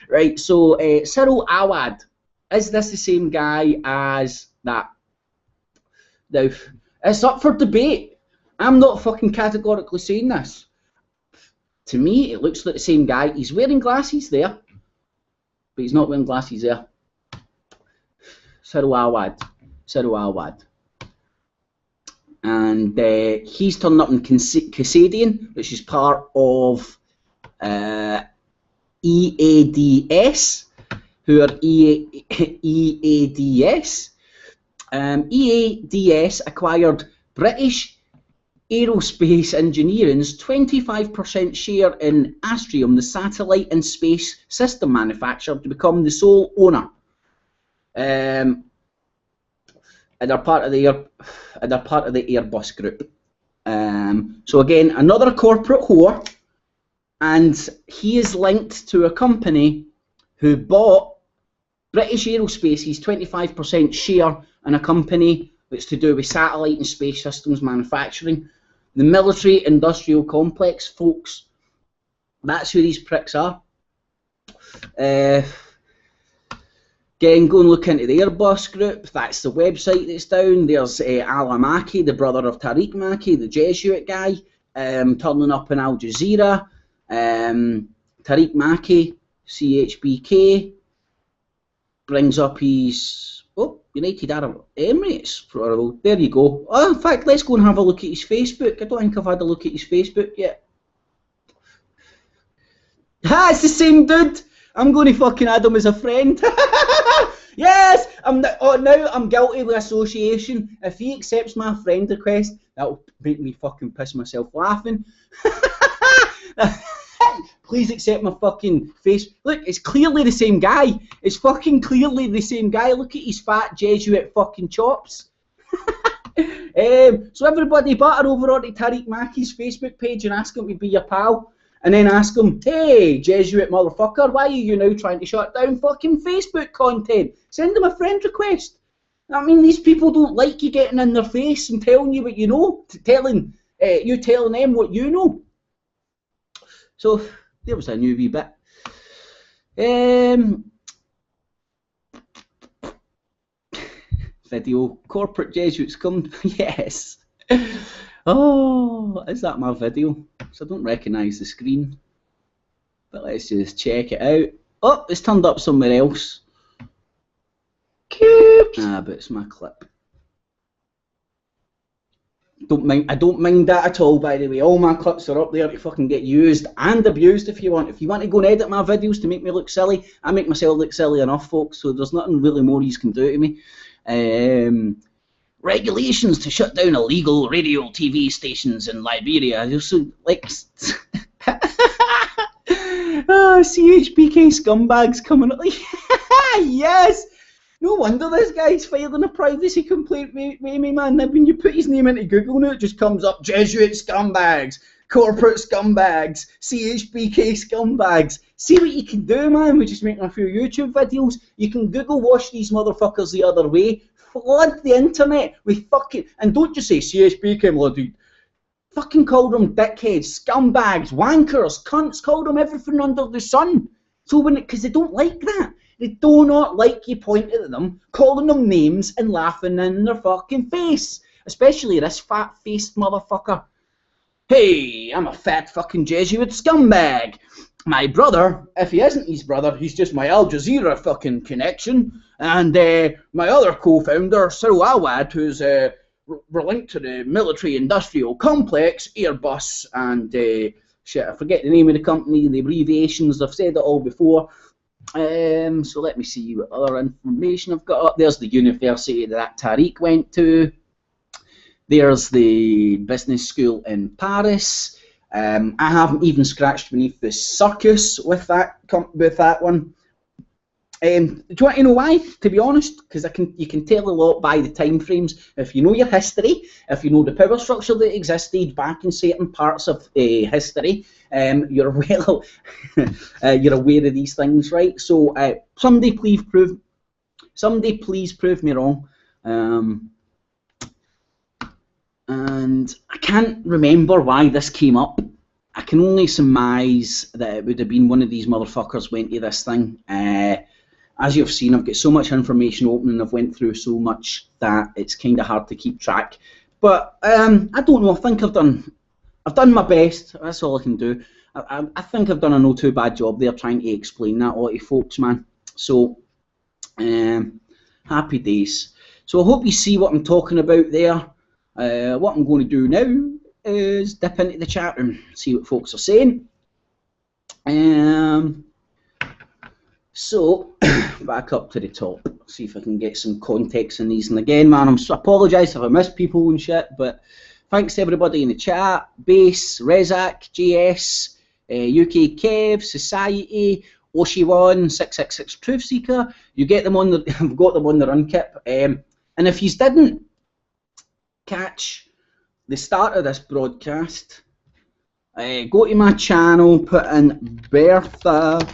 S1: Right, so Cyril Awad. Is this the same guy as that? Now, it's up for debate. I'm not fucking categorically saying this. To me, it looks like the same guy. He's wearing glasses there, but he's not wearing glasses there. Cyril Awad. Cyril Awad. And he's turned up in Cascadian, which is part of EADS, who are EADS. EADS acquired British Aerospace Engineering's 25% share in Astrium, the satellite and space system manufacturer, to become the sole owner. And they're part of the Airbus group. So again, another corporate whore, and he is linked to a company who bought British Aerospace's 25% share in a company that's to do with satellite and space systems manufacturing. The military industrial complex, folks. That's who these pricks are. Again, go and look into the Airbus group. That's the website that's down. There's Ala Maki, the brother of Tariq Maki, the Jesuit guy, turning up in Al Jazeera. Tariq Maki, CHBK, brings up his United Arab Emirates. There you go. Oh, in fact, let's go and have a look at his Facebook. I don't think I've had a look at his Facebook yet. Ha! It's the same dude. I'm going to fucking add him as a friend. Yes! Now I'm guilty with association. If he accepts my friend request, that'll make me fucking piss myself laughing. Please accept my fucking face. Look, it's clearly the same guy. It's fucking clearly the same guy. Look at his fat Jesuit fucking chops. So everybody batter over onto Tariq Mackey's Facebook page and ask him to be your pal. And then ask him, hey, Jesuit motherfucker, why are you now trying to shut down fucking Facebook content? Send him a friend request. I mean, these people don't like you getting in their face and telling you what you know, telling them what you know. So there was a new wee bit. Video, corporate Jesuits come, yes. Oh, is that my video? So I don't recognise the screen. But let's just check it out. Oh, it's turned up somewhere else. Cute. Ah, but it's my clip. I don't mind that at all, by the way. All my clips are up there to fucking get used and abused if you want. If you want to go and edit my videos to make me look silly, I make myself look silly enough, folks, so there's nothing really more you can do to me. Regulations to shut down illegal radio TV stations in Liberia. So, like, CHBK scumbags coming up. Yes! No wonder this guy's filing a privacy complaint with me, man. When you put his name into Google now, it just comes up Jesuit scumbags, corporate scumbags, CHBK scumbags. See what you can do, man, with just making a few YouTube videos. You can Google wash these motherfuckers the other way. Flood the internet with fucking... And don't just say CHBK, bloody... Fucking call them dickheads, scumbags, wankers, cunts. Call them everything under the sun. So when because they don't like that. They do not like you pointing at them, calling them names and laughing in their fucking face. Especially this fat-faced motherfucker. Hey, I'm a fat fucking Jesuit scumbag. My brother, if he isn't his brother, he's just my Al Jazeera fucking connection. And my other co-founder, Cyril Awad, who's we're linked to the military-industrial complex, Airbus, and shit, I forget the name of the company, the abbreviations, I've said it all before. So let me see what other information I've got up. There's the university that Tariq went to. There's the business school in Paris. I haven't even scratched beneath the circus with that one. Do you want to know why? To be honest, because you can tell a lot by the time frames. If you know your history, if you know the power structure that existed back in certain parts of history, you're well, you're aware of these things, right? So somebody please prove me wrong. And I can't remember why this came up. I can only surmise that it would have been one of these motherfuckers went to this thing. As you've seen, I've got so much information open and I've went through so much that it's kind of hard to keep track. But I don't know. I think I've done my best. That's all I can do. I think I've done a not too bad job there trying to explain that all to folks, man. So happy days. So I hope you see what I'm talking about there. What I'm going to do now is dip into the chat room, see what folks are saying. So, back up to the top, see if I can get some context in these. And again, man, I apologise if I miss people and shit, but thanks to everybody in the chat. Base, Rezak, JS, UK Kev, Society, Oshi1, 666 Truth Seeker. You get them on the, I've got them on the run kit. And if you didn't catch the start of this broadcast, go to my channel, put in Bertha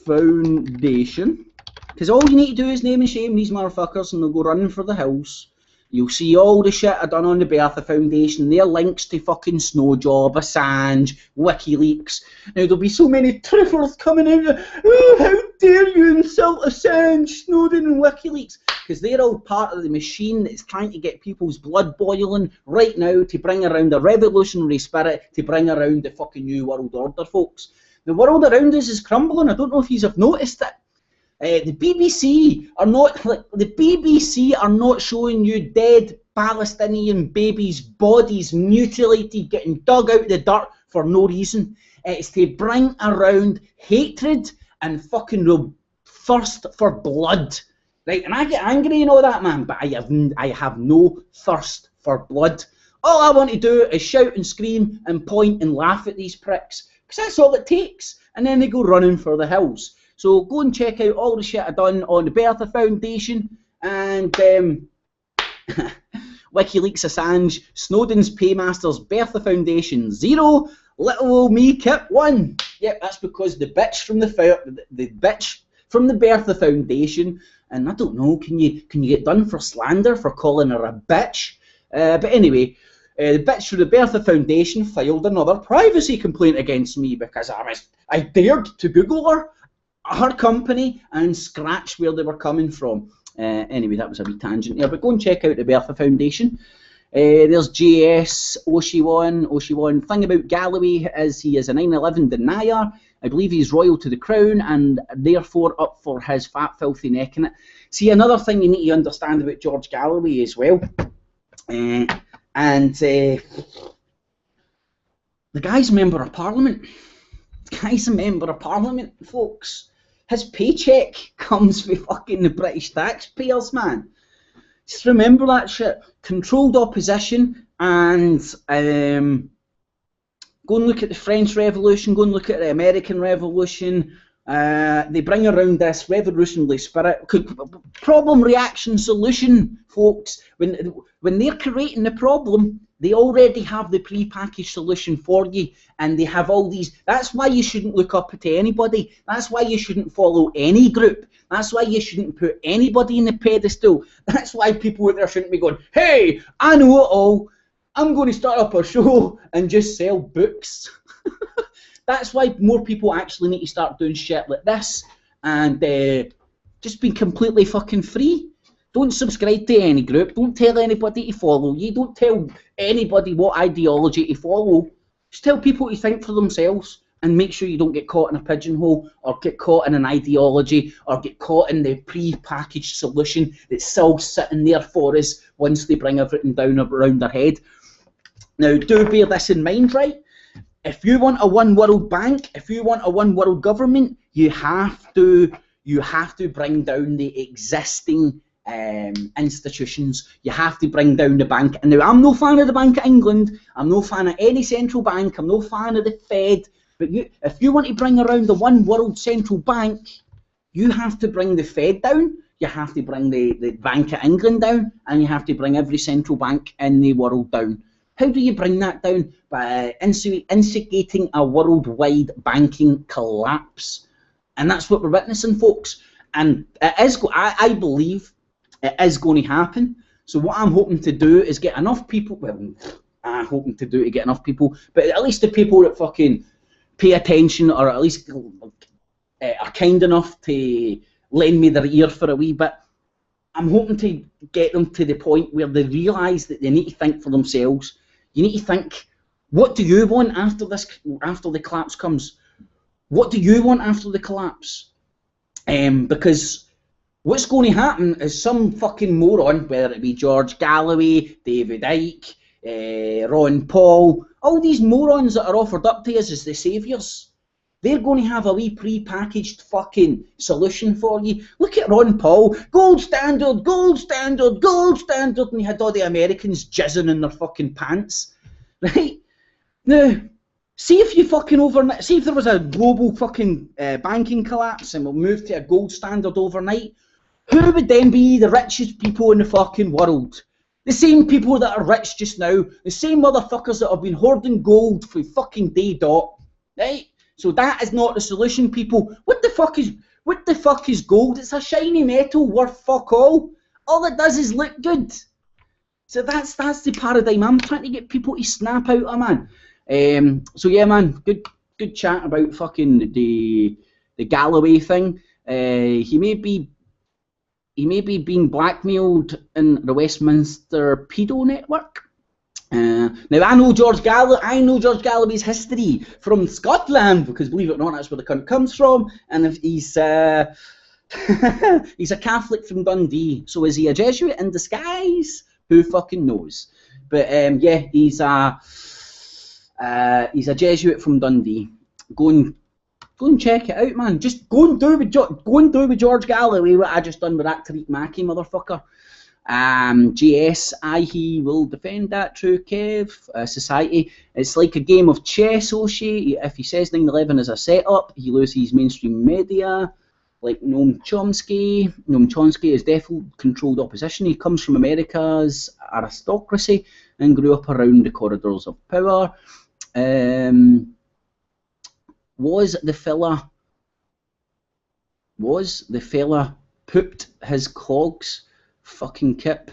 S1: Foundation, because all you need to do is name and shame these motherfuckers and they'll go running for the hills. You'll see all the shit I've done on the Bertha Foundation. Their links to fucking Snowjob, Assange, WikiLeaks. Now there'll be so many truthers coming out. Oh, how dare you insult Assange, Snowden and WikiLeaks? Because they're all part of the machine that's trying to get people's blood boiling right now to bring around a revolutionary spirit, to bring around the fucking new world order, folks. The world around us is crumbling. I don't know if you have noticed it. The BBC are not showing you dead Palestinian babies' bodies mutilated, getting dug out of the dirt for no reason. It's to bring around hatred and fucking thirst for blood, right? And I get angry and all that, man, but I have no thirst for blood. All I want to do is shout and scream and point and laugh at these pricks. Because that's all it takes. And then they go running for the hills. So go and check out all the shit I've done on the Bertha Foundation. And, well, WikiLeaks Assange, Snowden's Paymasters, Bertha Foundation 0, little old me Kip 1. Yep, that's because the bitch from the Bertha Foundation, and I don't know, can you get done for slander for calling her a bitch? But anyway, the bitch from the Bertha Foundation filed another privacy complaint against me because I dared to Google her company and scratch where they were coming from. Anyway, that was a wee tangent there, but go and check out the Bertha Foundation. There's JS Oshi1. Thing about Galloway is he is a 9/11 denier. I believe he's loyal to the Crown and therefore up for his fat, filthy neck in it. See, another thing you need to understand about George Galloway as well, the guy's a member of Parliament. The guy's a member of Parliament, folks. His paycheck comes from fucking the British taxpayers, man. Just remember that shit. Controlled opposition, and go and look at the French Revolution, go and look at the American Revolution. They bring around this revolutionary spirit. Problem, reaction, solution, folks. When they're creating the problem, they already have the pre-packaged solution for you, and they have all these. That's why you shouldn't look up to anybody. That's why you shouldn't follow any group. That's why you shouldn't put anybody in the pedestal. That's why people out there shouldn't be going, hey, I know it all. I'm going to start up a show and just sell books. That's why more people actually need to start doing shit like this and just being completely fucking free. Don't subscribe to any group. Don't tell anybody to follow you. Don't tell anybody what ideology to follow. Just tell people to think for themselves and make sure you don't get caught in a pigeonhole or get caught in an ideology or get caught in the pre-packaged solution that's still sitting there for us once they bring everything down around their head. Now, do bear this in mind, right? If you want a one world bank, if you want a one world government, you have to bring down the existing institutions. You have to bring down the bank. And now, I'm no fan of the Bank of England. I'm no fan of any central bank. I'm no fan of the Fed. But if you want to bring around the one world central bank, you have to bring the Fed down. You have to bring the Bank of England down, and you have to bring every central bank in the world down. How do you bring that down? By instigating a worldwide banking collapse. And that's what we're witnessing, folks. And it is, I believe it is going to happen. So what I'm hoping to do is get enough people, well, I'm hoping to get enough people, but at least the people that fucking pay attention or at least are kind enough to lend me their ear for a wee bit. I'm hoping to get them to the point where they realise that they need to think for themselves. You need to think, what do you want after the collapse comes? What do you want after the collapse? Because what's going to happen is some fucking moron, whether it be George Galloway, David Icke, Ron Paul, all these morons that are offered up to us as the saviours, they're going to have a wee pre-packaged fucking solution for you. Look at Ron Paul, gold standard, gold standard, gold standard, and he had all the Americans jizzing in their fucking pants, right? Now, see if you fucking overnight, see if there was a global fucking banking collapse and we'll move to a gold standard overnight, who would then be the richest people in the fucking world? The same people that are rich just now, the same motherfuckers that have been hoarding gold for fucking day dot, right? So that is not the solution, people. What the fuck is gold? It's a shiny metal worth fuck all. All it does is look good. So that's the paradigm I'm trying to get people to snap out of, man. So yeah, man, good chat about fucking the Galloway thing. He may be being blackmailed in the Westminster pedo network. Now I know George Galloway's history from Scotland, because believe it or not, that's where the cunt comes from. And if he's he's a Catholic from Dundee, so is he a Jesuit in disguise? Who fucking knows? But yeah, he's a Jesuit from Dundee. Go and check it out, man. Just go and do with George Galloway what I just done with that Tariq Mackey motherfucker. GS, he will defend that, true Kev. Society, it's like a game of chess, Oshie. If he says 9/11 is a setup, he loses mainstream media. like Noam Chomsky. Noam Chomsky is definitely controlled opposition. He comes from America's aristocracy and grew up around the corridors of power. Was the fella pooped his clogs? Fucking Kip.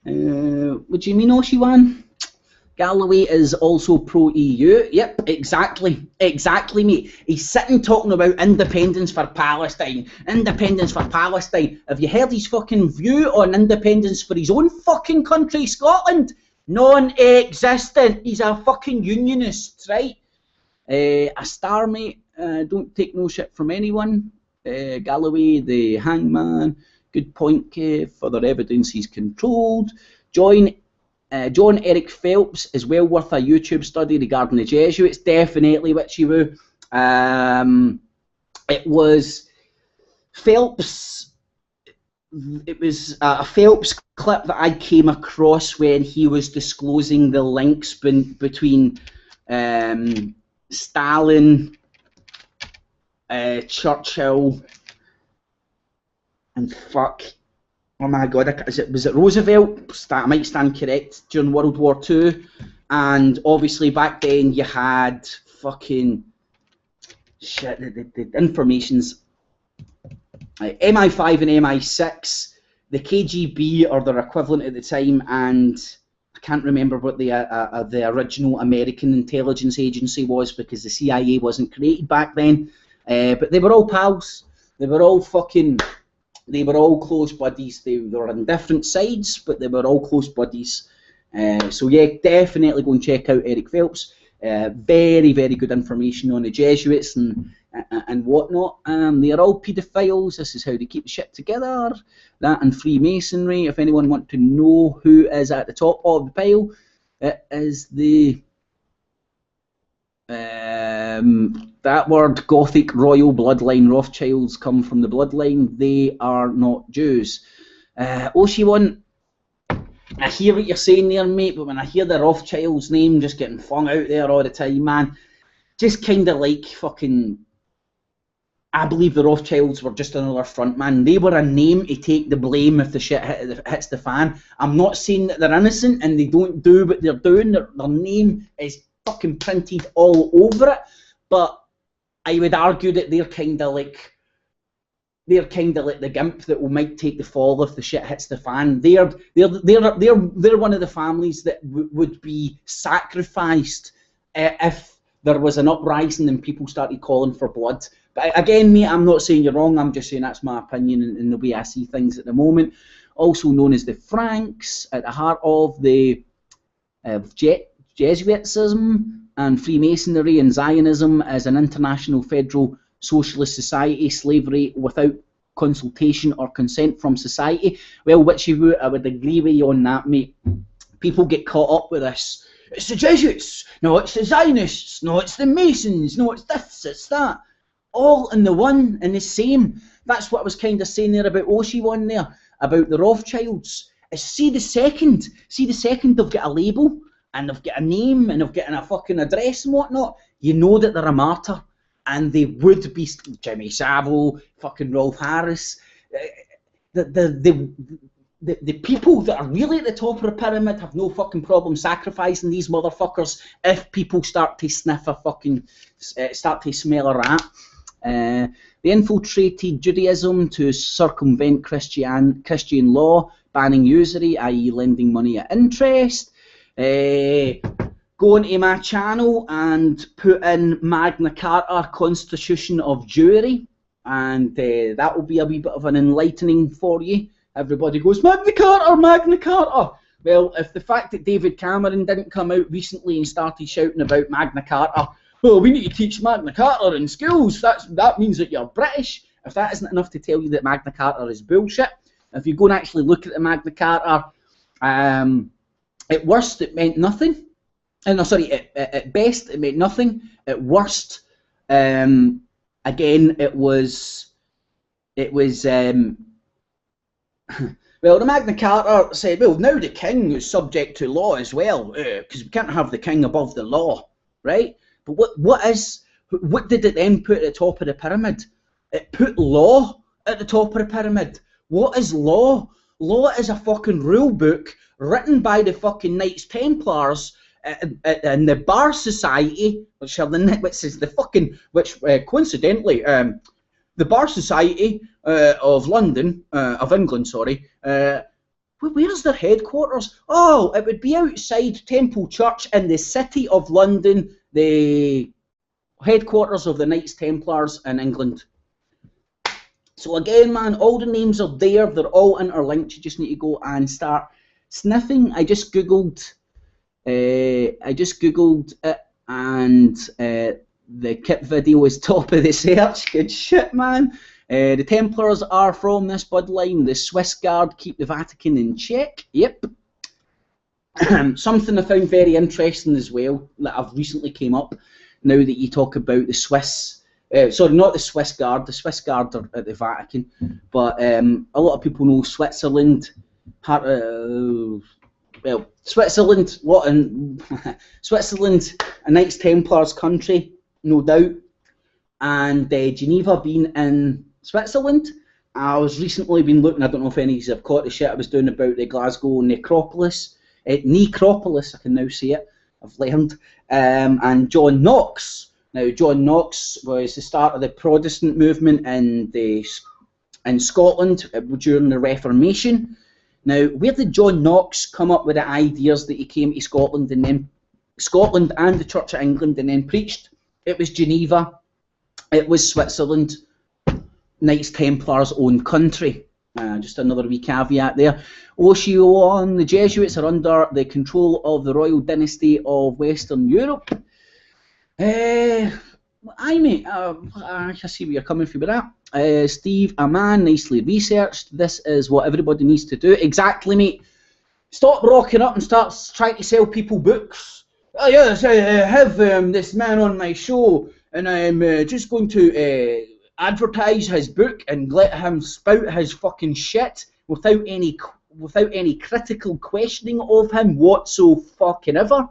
S1: What do you mean, Oshiwan? Galloway is also pro-EU. Yep, exactly, mate. He's sitting talking about independence for Palestine. Independence for Palestine. Have you heard his fucking view on independence for his own fucking country, Scotland? Non-existent. He's a fucking unionist, right? A star, mate. Don't take no shit from anyone. Galloway, the hangman. Good point, Kev. Further evidence he's controlled. John Eric Phelps is well worth a YouTube study regarding the Jesuits. Definitely, Witchy Woo. It was Phelps. It was a Phelps clip that I came across when he was disclosing the links between Stalin, Churchill, and fuck. Oh my god, was it Roosevelt? I might stand correct, during World War II. And obviously back then you had fucking shit, the information's MI5 and MI6, the KGB or their equivalent at the time, and I can't remember what the original American intelligence agency was because the CIA wasn't created back then. But they were all pals. They were all close buddies. They were on different sides, but they were all close buddies. So yeah, definitely go and check out Eric Phelps. Very, very good information on the Jesuits and whatnot. They are all paedophiles. This is how they keep the shit together. That and Freemasonry. If anyone wants to know who is at the top of the pile, it is the that word Gothic royal bloodline. Rothschilds come from the bloodline. They are not Jews. Oshiwan, I hear what you're saying there, mate, but when I hear the Rothschilds name just getting flung out there all the time, man, just kind of like fucking, I believe the Rothschilds were just another front man. They were a name to take the blame if the shit hits the fan. I'm not saying that they're innocent and they don't do what they're doing. Their name is fucking printed all over it, but I would argue that they're kind of like the gimp that might take the fall if the shit hits the fan. They're one of the families that would be sacrificed if there was an uprising and people started calling for blood. But again, mate, I'm not saying you're wrong. I'm just saying that's my opinion and the way I see things at the moment. Also known as the Franks, at the heart of the Jesuitsm and Freemasonry and Zionism as an international federal socialist society, slavery without consultation or consent from society. Well, Witchy, I would agree with you on that, mate. People get caught up with this. It's the Jesuits. No, it's the Zionists. No, it's the Masons. No, it's this, it's that. All in the one and the same. That's what I was kind of saying there about Oshiwan there, about the Rothschilds. See the second they've got a label and they've got a name and they've got a fucking address and whatnot, you know that they're a martyr. And they would be Jimmy Savile, fucking Rolf Harris. The people that are really at the top of the pyramid have no fucking problem sacrificing these motherfuckers if people start to sniff a fucking, start to smell a rat. They infiltrated Judaism to circumvent Christian law, banning usury, i.e. lending money at interest. Go into my channel and put in Magna Carta, Constitution of Jewry, and that will be a wee bit of an enlightening for you. Everybody goes, Magna Carta, Magna Carta. Well, if the fact that David Cameron didn't come out recently and started shouting about Magna Carta, well, we need to teach Magna Carta in schools, that means that you're British. If that isn't enough to tell you that Magna Carta is bullshit, if you go and actually look at the Magna Carta, at worst it meant nothing. No, sorry, at best it meant nothing. At worst, again, it was well, the Magna Carta said, well, now the king is subject to law as well, because we can't have the king above the law, right? But what did it then put at the top of the pyramid? It put law at the top of the pyramid. What is law? Law is a fucking rule book written by the fucking Knights Templars in the Bar Society, which is the fucking, which coincidentally, the Bar Society of London, of England, sorry, where's their headquarters? Oh, it would be outside Temple Church in the City of London, the headquarters of the Knights Templars in England. So again, man, all the names are there. They're all interlinked. You just need to go and start sniffing. I just googled it, and the Kip video is top of the search. Good shit, man. The Templars are from this bloodline. The Swiss Guard keep the Vatican in check. Yep. Something I found very interesting as well that I've recently came up. Now that you talk about the Swiss. Sorry, not the Swiss Guard. The Swiss Guard are at the Vatican, but a lot of people know Switzerland. Well, Switzerland, Switzerland, a Knights Templars country, no doubt, and Geneva being in Switzerland. I was recently been looking. I don't know if any of you have caught the shit I was doing about the Glasgow necropolis. Necropolis, I can now say it. I've learned. And John Knox. Now, John Knox was the start of the Protestant movement in Scotland during the Reformation. Now, where did John Knox come up with the ideas that he came to Scotland and then Scotland and the Church of England and then preached? It was Geneva. It was Switzerland, Knights Templars' own country. Just another wee caveat there. Ocean, the Jesuits are under the control of the royal dynasty of Western Europe. I see where you're coming from with that. Steve, a man, nicely researched. This is what everybody needs to do. Exactly, mate. Stop rocking up and start trying to sell people books. Oh yes, I have this man on my show, and I'm just going to advertise his book and let him spout his fucking shit without any critical questioning of him whatsoever.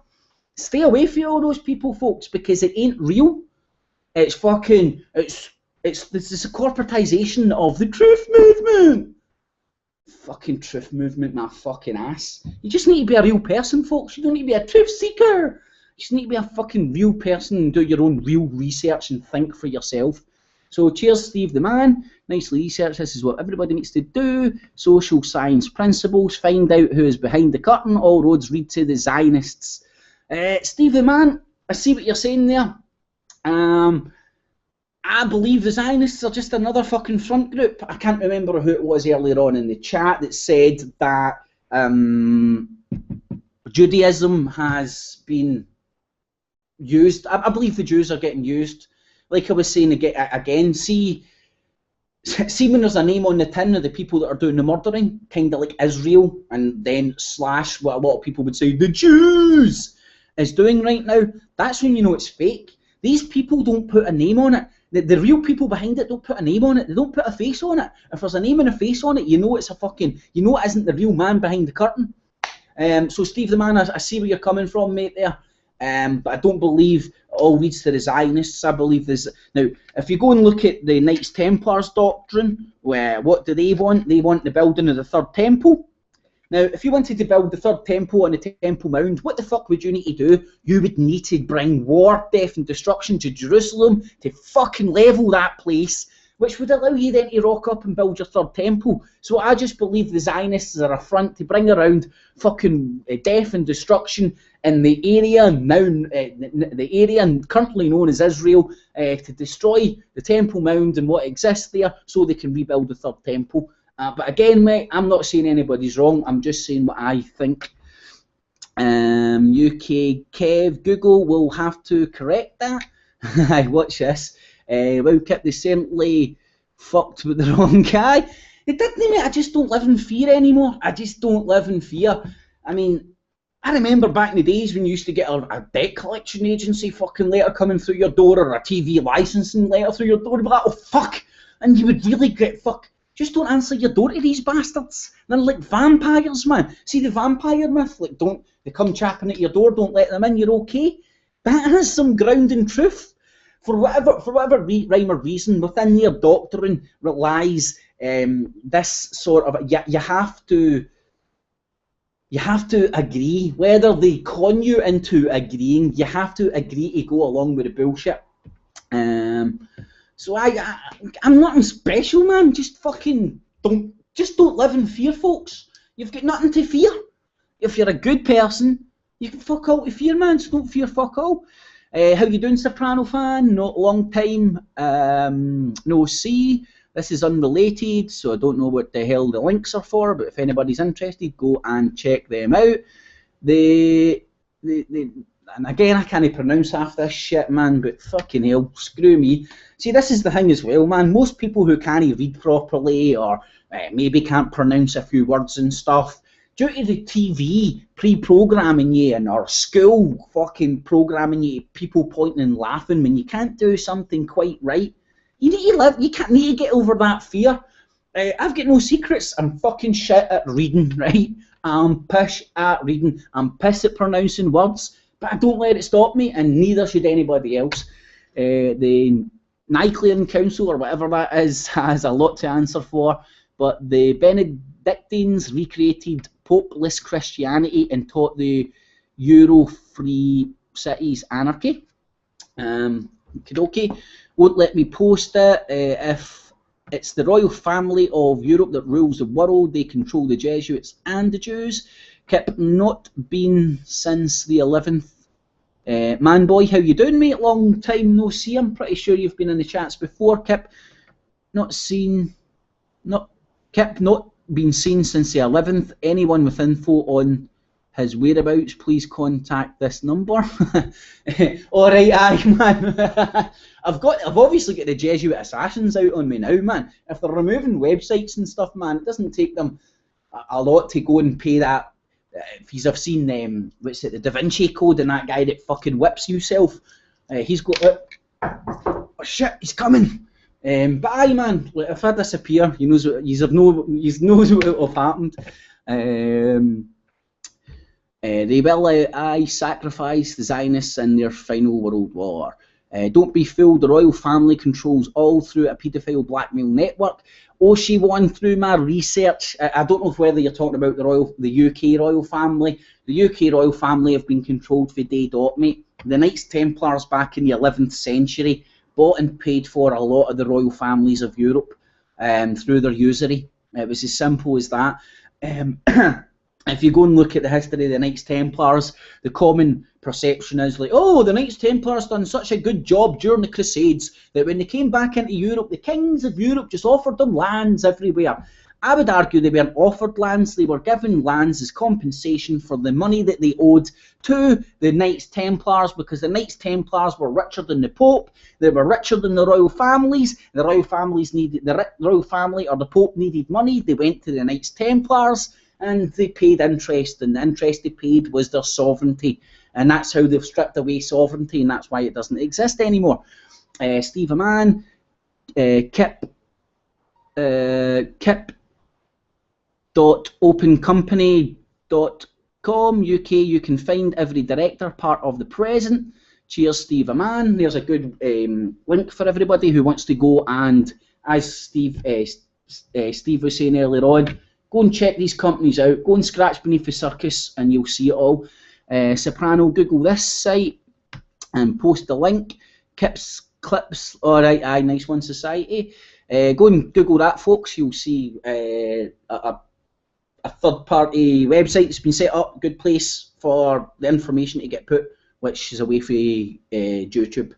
S1: Stay away from all those people, folks, because it ain't real. It's fucking, it's a corporatization of the truth movement. Fucking truth movement, my fucking ass. You just need to be a real person, folks. You don't need to be a truth seeker. You just need to be a fucking real person and do your own real research and think for yourself. So cheers, Steve the man. Nicely researched. This is what everybody needs to do. Social science principles. Find out who is behind the curtain. All roads lead to the Zionists. Steve the man, I see what you're saying there. I believe the Zionists are just another fucking front group. I can't remember who it was earlier on in the chat that said that Judaism has been used. I believe the Jews are getting used. Like I was saying again, see when there's a name on the tin of the people that are doing the murdering, kind of like Israel, and then slash what a lot of people would say, the Jews is doing right now, that's when you know it's fake. These people don't put a name on it. The real people behind it don't put a name on it. They don't put a face on it. If there's a name and a face on it, you know it's you know it isn't the real man behind the curtain. So Steve the man, I see where you're coming from, mate, there. But I don't believe it all leads to the Zionists. I believe there's... Now, if you go and look at the Knights Templars doctrine, what do they want? They want the building of the third temple. Now, if you wanted to build the third temple on the Temple Mount, what the fuck would you need to do? You would need to bring war, death and destruction to Jerusalem to fucking level that place, which would allow you then to rock up and build your third temple. So I just believe the Zionists are a front to bring around fucking death and destruction in the area now, the area currently known as Israel, to destroy the Temple Mount and what exists there so they can rebuild the third temple. But again, mate, I'm not saying anybody's wrong. I'm just saying what I think. UK Kev, Google will have to correct that. Watch this. Well, Kip, they certainly fucked with the wrong guy. It didn't, mate. I just don't live in fear anymore. I just don't live in fear. I mean, I remember back in the days when you used to get a debt collection agency fucking letter coming through your door, or a TV licensing letter through your door. You'd be like, oh, fuck. And you would really get fuck. Just don't answer your door to these bastards. They're like vampires, man. See the vampire myth? Like, they come chapping at your door, don't let them in, you're okay. That has some ground in truth. for whatever rhyme or reason within their doctrine lies this sort of you have to agree, whether they con you into agreeing. You have to agree to go along with the bullshit. So I'm nothing special, man. Just fucking don't live in fear, folks. You've got nothing to fear. If you're a good person, you can fuck all to fear, man. So don't fear fuck all. How you doing, Soprano fan? Not long time no see. This is unrelated, so I don't know what the hell the links are for, but if anybody's interested, go and check them out. And again, I can't pronounce half this shit, man, but fucking hell, screw me. See, this is the thing as well, man. Most people who can't read properly or maybe can't pronounce a few words and stuff, due to the TV pre-programming you and our school fucking programming you, people pointing and laughing when you can't do something quite right. You need to live. You can't need to get over that fear. I've got no secrets. I'm fucking shit at reading, right? I'm pish at reading. I'm piss at pronouncing words, but I don't let it stop me, and neither should anybody else. The Nicene Council, or whatever that is, has a lot to answer for, but the Benedictines recreated popeless Christianity and taught the Euro-free cities anarchy. Okay. Won't let me post it. If it's the royal family of Europe that rules the world, they control the Jesuits and the Jews. Kip, not been since the 11th. Man boy, how you doing, mate? Long time no see. I'm pretty sure you've been in the chats before, Kip. Not been seen since the 11th. Anyone with info on his whereabouts, please contact this number. Alright, aye, man. I've obviously got the Jesuit assassins out on me now, man. If they're removing websites and stuff, man, it doesn't take them a lot to go and pay that. If you've seen what's it, the Da Vinci Code, and that guy that fucking whips himself, he's got it. Oh shit, he's coming. But aye, man, if I disappear, he knows what will have happened. They will sacrifice the Zionists in their final world war. Don't be fooled, the royal family controls all through a paedophile blackmail network. She1, through my research, I don't know whether you're talking about the UK royal family. The UK royal family have been controlled for day dot, mate. The Knights Templars back in the 11th century bought and paid for a lot of the royal families of Europe through their usury. It was as simple as that. If you go and look at the history of the Knights Templars, the common perception is like, oh, the Knights Templars done such a good job during the Crusades that when they came back into Europe, the kings of Europe just offered them lands everywhere. I would argue they weren't offered lands, they were given lands as compensation for the money that they owed to the Knights Templars, because the Knights Templars were richer than the Pope, they were richer than the royal families, the royal family or the Pope needed money, they went to the Knights Templars, and they paid interest, and the interest they paid was their sovereignty, and that's how they've stripped away sovereignty, and that's why it doesn't exist anymore. Steve Aman, kip.opencompany.com UK, you can find every director part of the present. Cheers, Steve Aman. There's a good link for everybody who wants to go and, as Steve was saying earlier on, go and check these companies out. Go and scratch beneath the circus and you'll see it all. Soprano, Google this site and post the link. Kip's Clips, alright, aye, nice one, Society. Go and Google that, folks. You'll see a third-party website that's been set up. Good place for the information to get put, which is away from YouTube.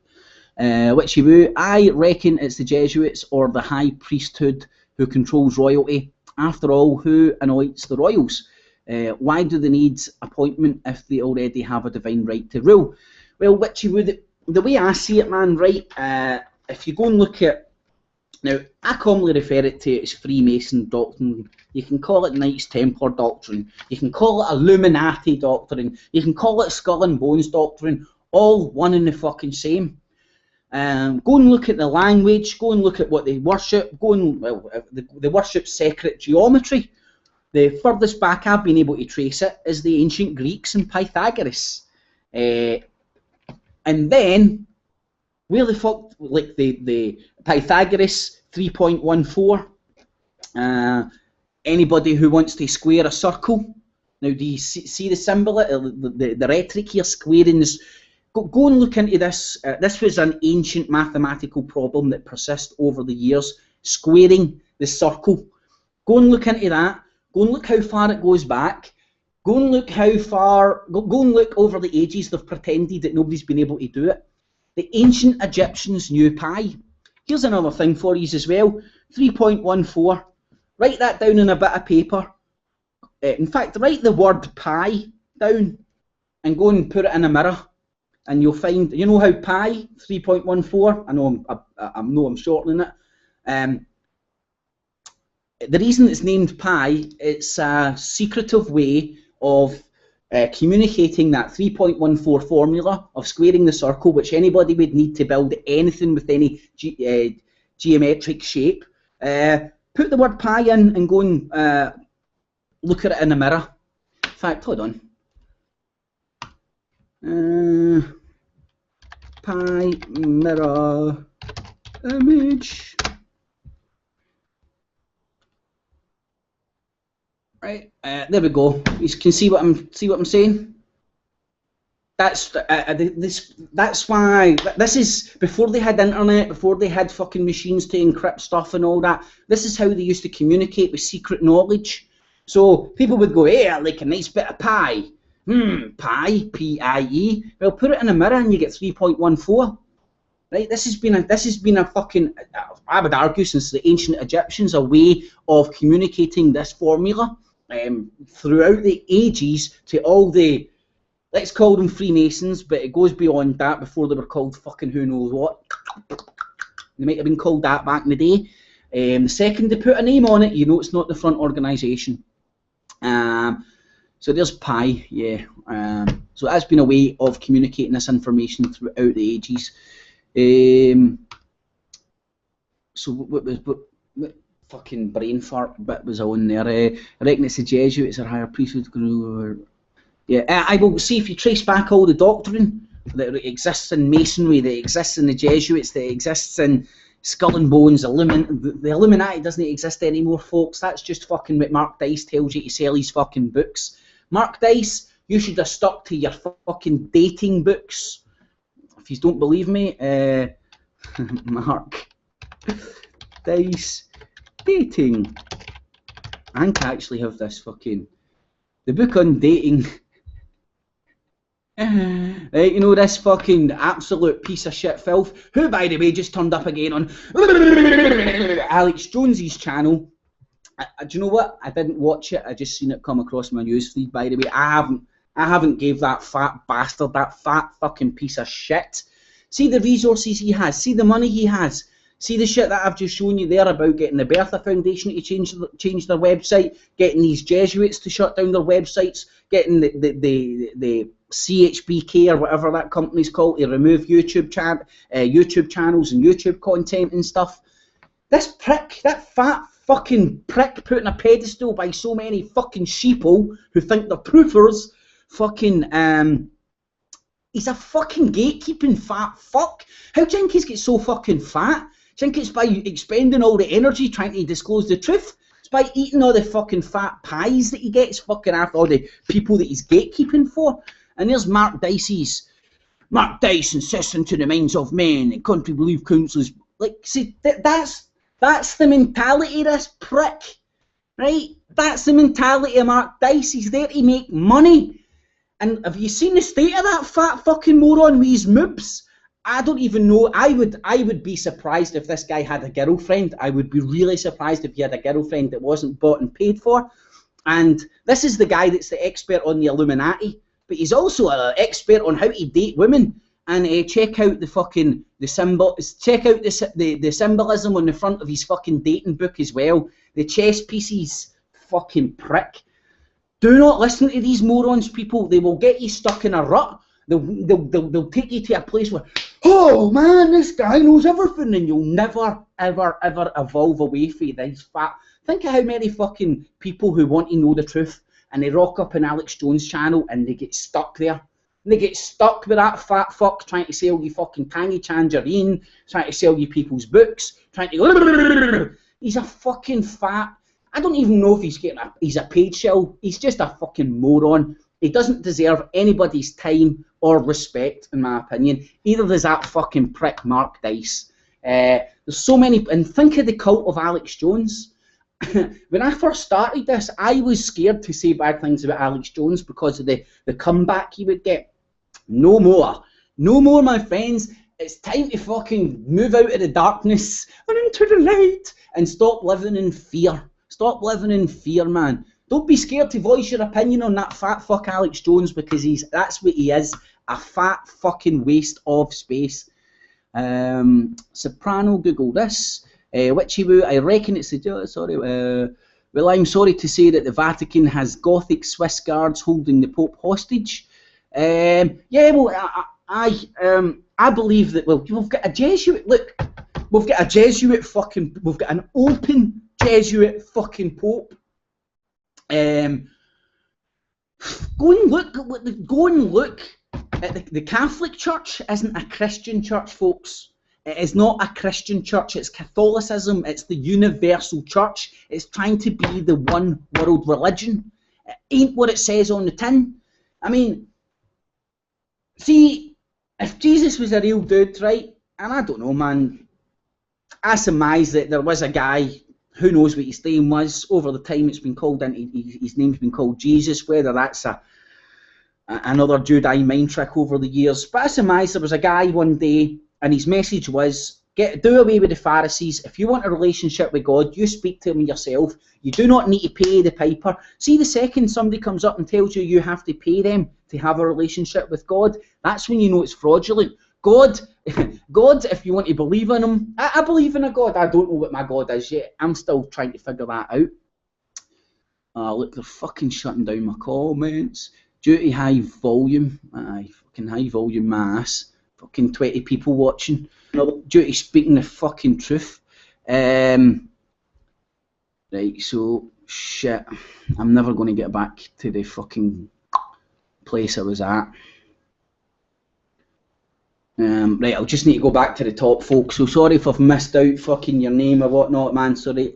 S1: I reckon it's the Jesuits or the High Priesthood who controls royalty. After all, who anoints the royals? Why do they need appointment if they already have a divine right to rule? Well, the way I see it, man, right, if you go and look at, now, I commonly refer it to as Freemason doctrine. You can call it Knights Templar doctrine. You can call it Illuminati doctrine. You can call it Skull and Bones doctrine. All one and the fucking same. Go and look at the language, go and look at what they worship, they worship sacred geometry. The furthest back I've been able to trace it is the ancient Greeks and Pythagoras. And then Where the fuck, like the Pythagoras 3.14? Anybody who wants to square a circle. Now, do you see the symbol, the rhetoric here, squaring this? Go and look into this. This was an ancient mathematical problem that persists over the years, squaring the circle. Go and look into that. Go and look how far it goes back. Go and look how far, go and look over the ages they've pretended that nobody's been able to do it. The ancient Egyptians knew pi. Here's another thing for you as well. 3.14. Write that down on a bit of paper. In fact, write the word pi down and go and put it in a mirror. And you'll find, you know how pi, 3.14, I know I'm shortening it. The reason it's named pi, it's a secretive way of communicating that 3.14 formula of squaring the circle, which anybody would need to build anything with any geometric shape. Put the word pi in and go and look at it in a mirror. In fact, hold on. Pi mirror image. Right, there we go. You can see what I'm saying. That's why this is before they had internet, before they had fucking machines to encrypt stuff and all that. This is how they used to communicate with secret knowledge. So people would go, hey, I like a nice bit of pie. Pie, P-I-E. Well, put it in a mirror and you get 3.14. Right? This has been a fucking, I would argue, since the ancient Egyptians, a way of communicating this formula throughout the ages to all the, let's call them Freemasons, but it goes beyond that. Before they were called fucking who knows what. They might have been called that back in the day. The second they put a name on it, you know it's not the front organisation. So there's pi, yeah. So that's been a way of communicating this information throughout the ages. So what fucking brain fart bit was on there? I reckon it's the Jesuits or higher priesthood group. Yeah, I will see if you trace back all the doctrine that exists in Masonry, that exists in the Jesuits, that exists in Skull and Bones. The Illuminati doesn't exist anymore, folks. That's just fucking what Mark Daiz tells you to sell his fucking books. Mark Daiz, you should have stuck to your fucking dating books. If you don't believe me, Mark Daiz dating. I can actually have this fucking, the book on dating. Right, you know, this fucking absolute piece of shit filth, who by the way just turned up again on Alex Jones's channel. Do you know what? I didn't watch it. I just seen it come across my newsfeed. By the way, I haven't gave that fat bastard, that fat fucking piece of shit. See the resources he has. See the money he has. See the shit that I've just shown you there about getting the Bertha Foundation to change their website, getting these Jesuits to shut down their websites, getting the CHBK or whatever that company's called to remove YouTube channels and YouTube content and stuff. This prick, that fat fucking prick put on a pedestal by so many fucking sheeple who think they're proofers, fucking, he's a fucking gatekeeping fat fuck. How do you think he's get so fucking fat? Do you think it's by expending all the energy trying to disclose the truth? It's by eating all the fucking fat pies that he gets fucking after all the people that he's gatekeeping for. And there's Mark Daiz. Mark Daiz insisting to the minds of men and country belief councils. Like, see, that's the mentality of this prick, right? That's the mentality of Mark Daiz. He's there to make money. And have you seen the state of that fat fucking moron with his moobs? I don't even know. I would be surprised if this guy had a girlfriend. I would be really surprised if he had a girlfriend that wasn't bought and paid for. And this is the guy that's the expert on the Illuminati. But he's also an expert on how to date women. And check out the fucking check out the symbolism on the front of his fucking dating book as well. The chess pieces, fucking prick. Do not listen to these morons, people. They will get you stuck in a rut. They'll take you to a place where, oh man, this guy knows everything, and you'll never, ever, ever evolve away from these fat. Think of how many fucking people who want to know the truth and they rock up on Alex Jones' channel and they get stuck there. And they get stuck with that fat fuck trying to sell you fucking tangy tangerine, trying to sell you people's books, trying to... He's a fucking fat... I don't even know if he's a paid shill. He's just a fucking moron. He doesn't deserve anybody's time or respect, in my opinion. Either there's that fucking prick Mark Daiz. There's so many... And think of the cult of Alex Jones. When I first started this, I was scared to say bad things about Alex Jones because of the comeback he would get. No more. No more, my friends. It's time to fucking move out of the darkness and into the light and stop living in fear. Stop living in fear, man. Don't be scared to voice your opinion on that fat fuck Alex Jones, because that's what he is, a fat fucking waste of space. Soprano, Google this. Witchy Woo, I reckon it's the... Sorry. Well, I'm sorry to say that the Vatican has Gothic Swiss guards holding the Pope hostage. Yeah, well, I believe that... Well, we've got a Jesuit... Look, we've got a Jesuit fucking... We've got an open Jesuit fucking Pope. Go and look at the Catholic Church. Isn't a Christian church, folks. It is not a Christian church. It's Catholicism. It's the universal church. It's trying to be the one world religion. It ain't what it says on the tin. I mean, see, if Jesus was a real dude, right? And I don't know, man. I surmise that there was a guy. Who knows what his name was? Over the time it's been called into, his name's been called Jesus, whether that's another Jedi mind trick over the years. But I surmise there was a guy one day, and his message was, do away with the Pharisees. If you want a relationship with God, you speak to him yourself. You do not need to pay the piper. See, the second somebody comes up and tells you you have to pay them to have a relationship with God, that's when you know it's fraudulent. God, if you want to believe in him, I believe in a God. I don't know what my God is yet. I'm still trying to figure that out. Look, they're fucking shutting down my comments. Due to high volume. Aye, fucking high volume, my ass. Fucking 20 people watching. Due to speaking the fucking truth. Right, so, shit. I'm never going to get back to the fucking place I was at. Right, I'll just need to go back to the top, folks. So sorry if I've missed out fucking your name or whatnot, man. Sorry.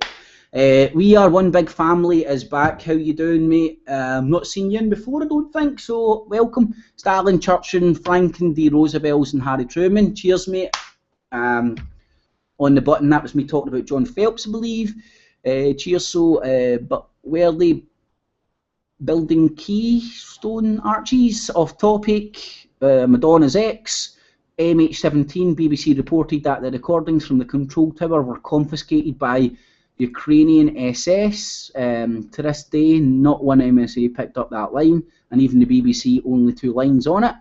S1: We Are One Big Family is back. How you doing, mate? Not seen you in before, I don't think. So welcome, Starling Churchin, Franklin D. Roosevelt's and Harry Truman. Cheers, mate. On the button, that was me talking about John Phelps, I believe. Cheers. So, but were they building keystone arches? Off topic. Madonna's ex. MH17, BBC reported that the recordings from the control tower were confiscated by Ukrainian SS. To this day, not one MSA picked up that line, and even the BBC only 2 lines on it.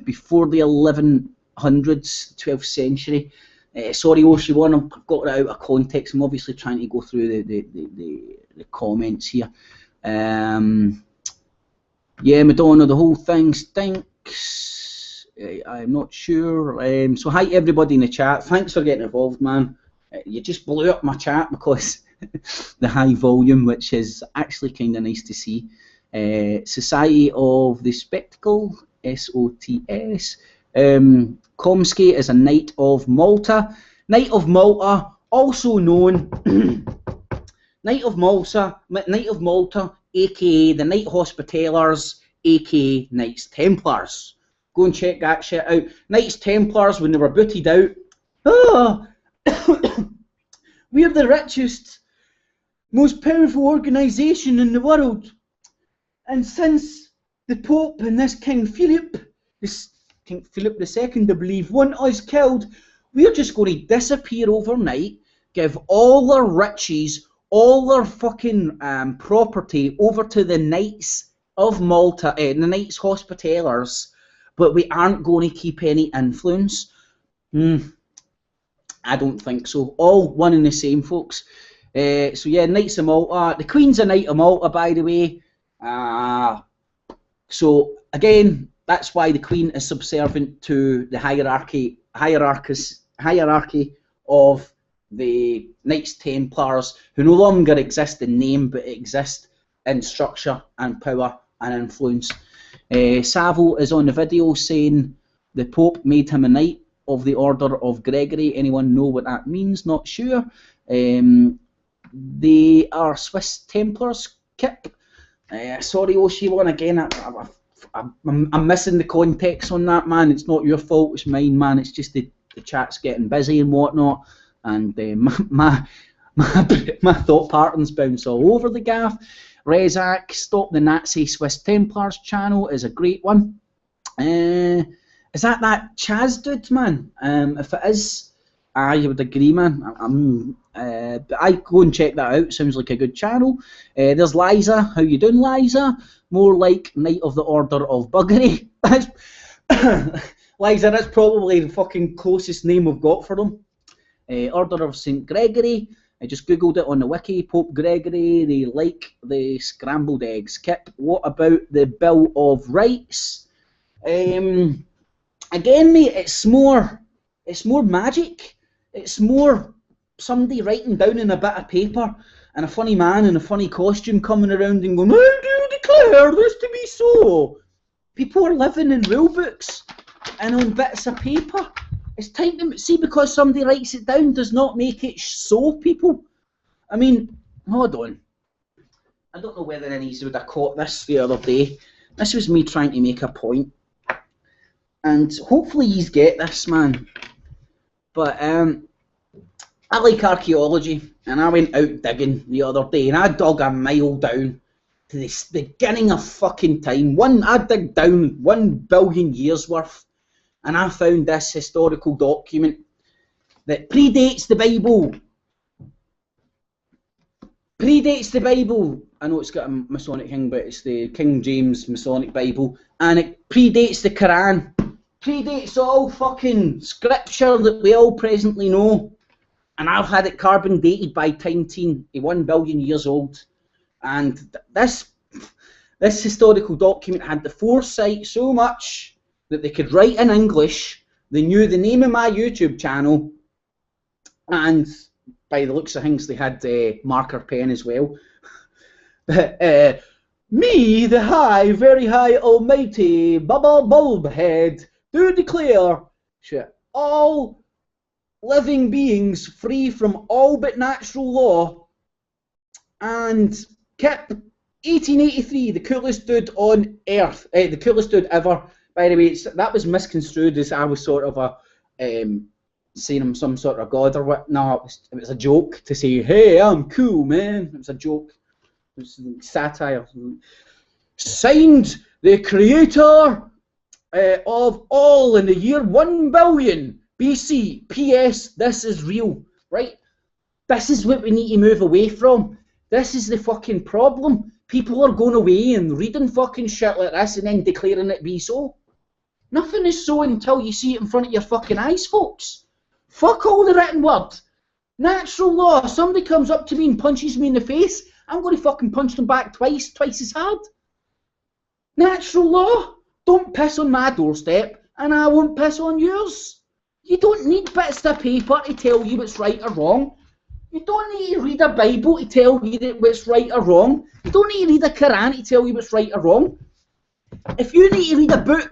S1: Before the 1100s, 12th century. Sorry, Oshi1, I've got it out of context. I'm obviously trying to go through the comments here. Yeah, Madonna, the whole thing stinks. I'm not sure. So hi everybody in the chat. Thanks for getting involved, man. You just blew up my chat because the high volume, which is actually kind of nice to see. Society of the Spectacle, SOTS. Comskate is a Knight of Malta. Knight of Malta, also known Knight of Malta, aka the Knight Hospitallers, aka Knights Templars. Go and check that shit out. Knights Templars, when they were booted out, we're the richest, most powerful organisation in the world. And since the Pope and this King Philip II, I believe, want us killed, we're just going to disappear overnight, give all their riches, all their fucking property over to the Knights of Malta, the Knights Hospitallers, but we aren't going to keep any influence. I don't think so. All one and the same, folks. So yeah, Knights of Malta. The Queen's a Knight of Malta, by the way. So again, that's why the Queen is subservient to the hierarchy of the Knights Templars, who no longer exist in name, but exist in structure and power an influence. Savile is on the video saying the Pope made him a Knight of the Order of Gregory. Anyone know what that means? Not sure. They are Swiss Templars, Kip. Sorry, Oshilon, again, I'm missing the context on that, man. It's not your fault, it's mine, man. It's just the chat's getting busy and whatnot, and my thought patterns bounce all over the gaff. Rezak, Stop the Nazi Swiss Templars channel is a great one. Is that Chaz dude, man? If it is, I would agree, man. I go and check that out. Sounds like a good channel. There's Liza. How you doing, Liza? More like Knight of the Order of Buggery. Liza, that's probably the fucking closest name we've got for them. Order of St. Gregory. I just googled it on the wiki. Pope Gregory, they like the scrambled eggs. Kip, what about the Bill of Rights? Again, mate, it's more magic. It's more somebody writing down in a bit of paper and a funny man in a funny costume coming around and going, I do declare this to be so. People are living in rule books and on bits of paper. It's time to see, because somebody writes it down does not make it so, people. I mean, hold on. I don't know whether any of you would have caught this the other day. This was me trying to make a point. And hopefully you get this, man. But I like archaeology, and I went out digging the other day, and I dug a mile down to the beginning of fucking time. I dug down 1 billion years worth, and I found this historical document that predates the Bible. Predates the Bible. I know it's got a Masonic thing, but it's the King James Masonic Bible, and it predates the Quran. Predates all fucking scripture that we all presently know. And I've had it carbon dated by Time Teen, 1 billion years old. And this historical document had the foresight so much that they could write in English. They knew the name of my YouTube channel, and by the looks of things, they had marker pen as well. Me, the high, very high, almighty, bubble bulb head, do declare all living beings free from all but natural law. And Kip, 1883, the coolest dude on earth, the coolest dude ever. By the way, that was misconstrued as I was sort of saying I'm some sort of god or what. No, it was a joke to say, hey, I'm cool, man. It was a joke. It was satire. Signed, the creator of all in the year 1 billion BC. P.S. This is real, right? This is what we need to move away from. This is the fucking problem. People are going away and reading fucking shit like this and then declaring it be so. Nothing is so until you see it in front of your fucking eyes, folks. Fuck all the written word. Natural law. If somebody comes up to me and punches me in the face, I'm going to fucking punch them back twice as hard. Natural law. Don't piss on my doorstep and I won't piss on yours. You don't need bits of paper to tell you what's right or wrong. You don't need to read a Bible to tell you that what's right or wrong. You don't need to read a Quran to tell you what's right or wrong. If you need to read a book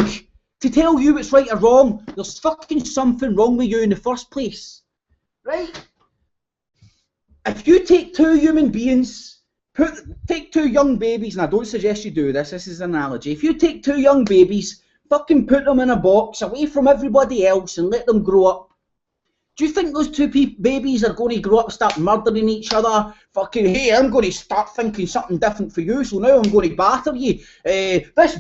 S1: to tell you what's right or wrong, there's fucking something wrong with you in the first place. Right? If you take 2 human beings, take 2 young babies, and I don't suggest you do this is an analogy. If you take 2 young babies, fucking put them in a box away from everybody else and let them grow up, do you think those 2 babies are going to grow up and start murdering each other? Fucking, hey, I'm going to start thinking something different for you, so now I'm going to batter you. This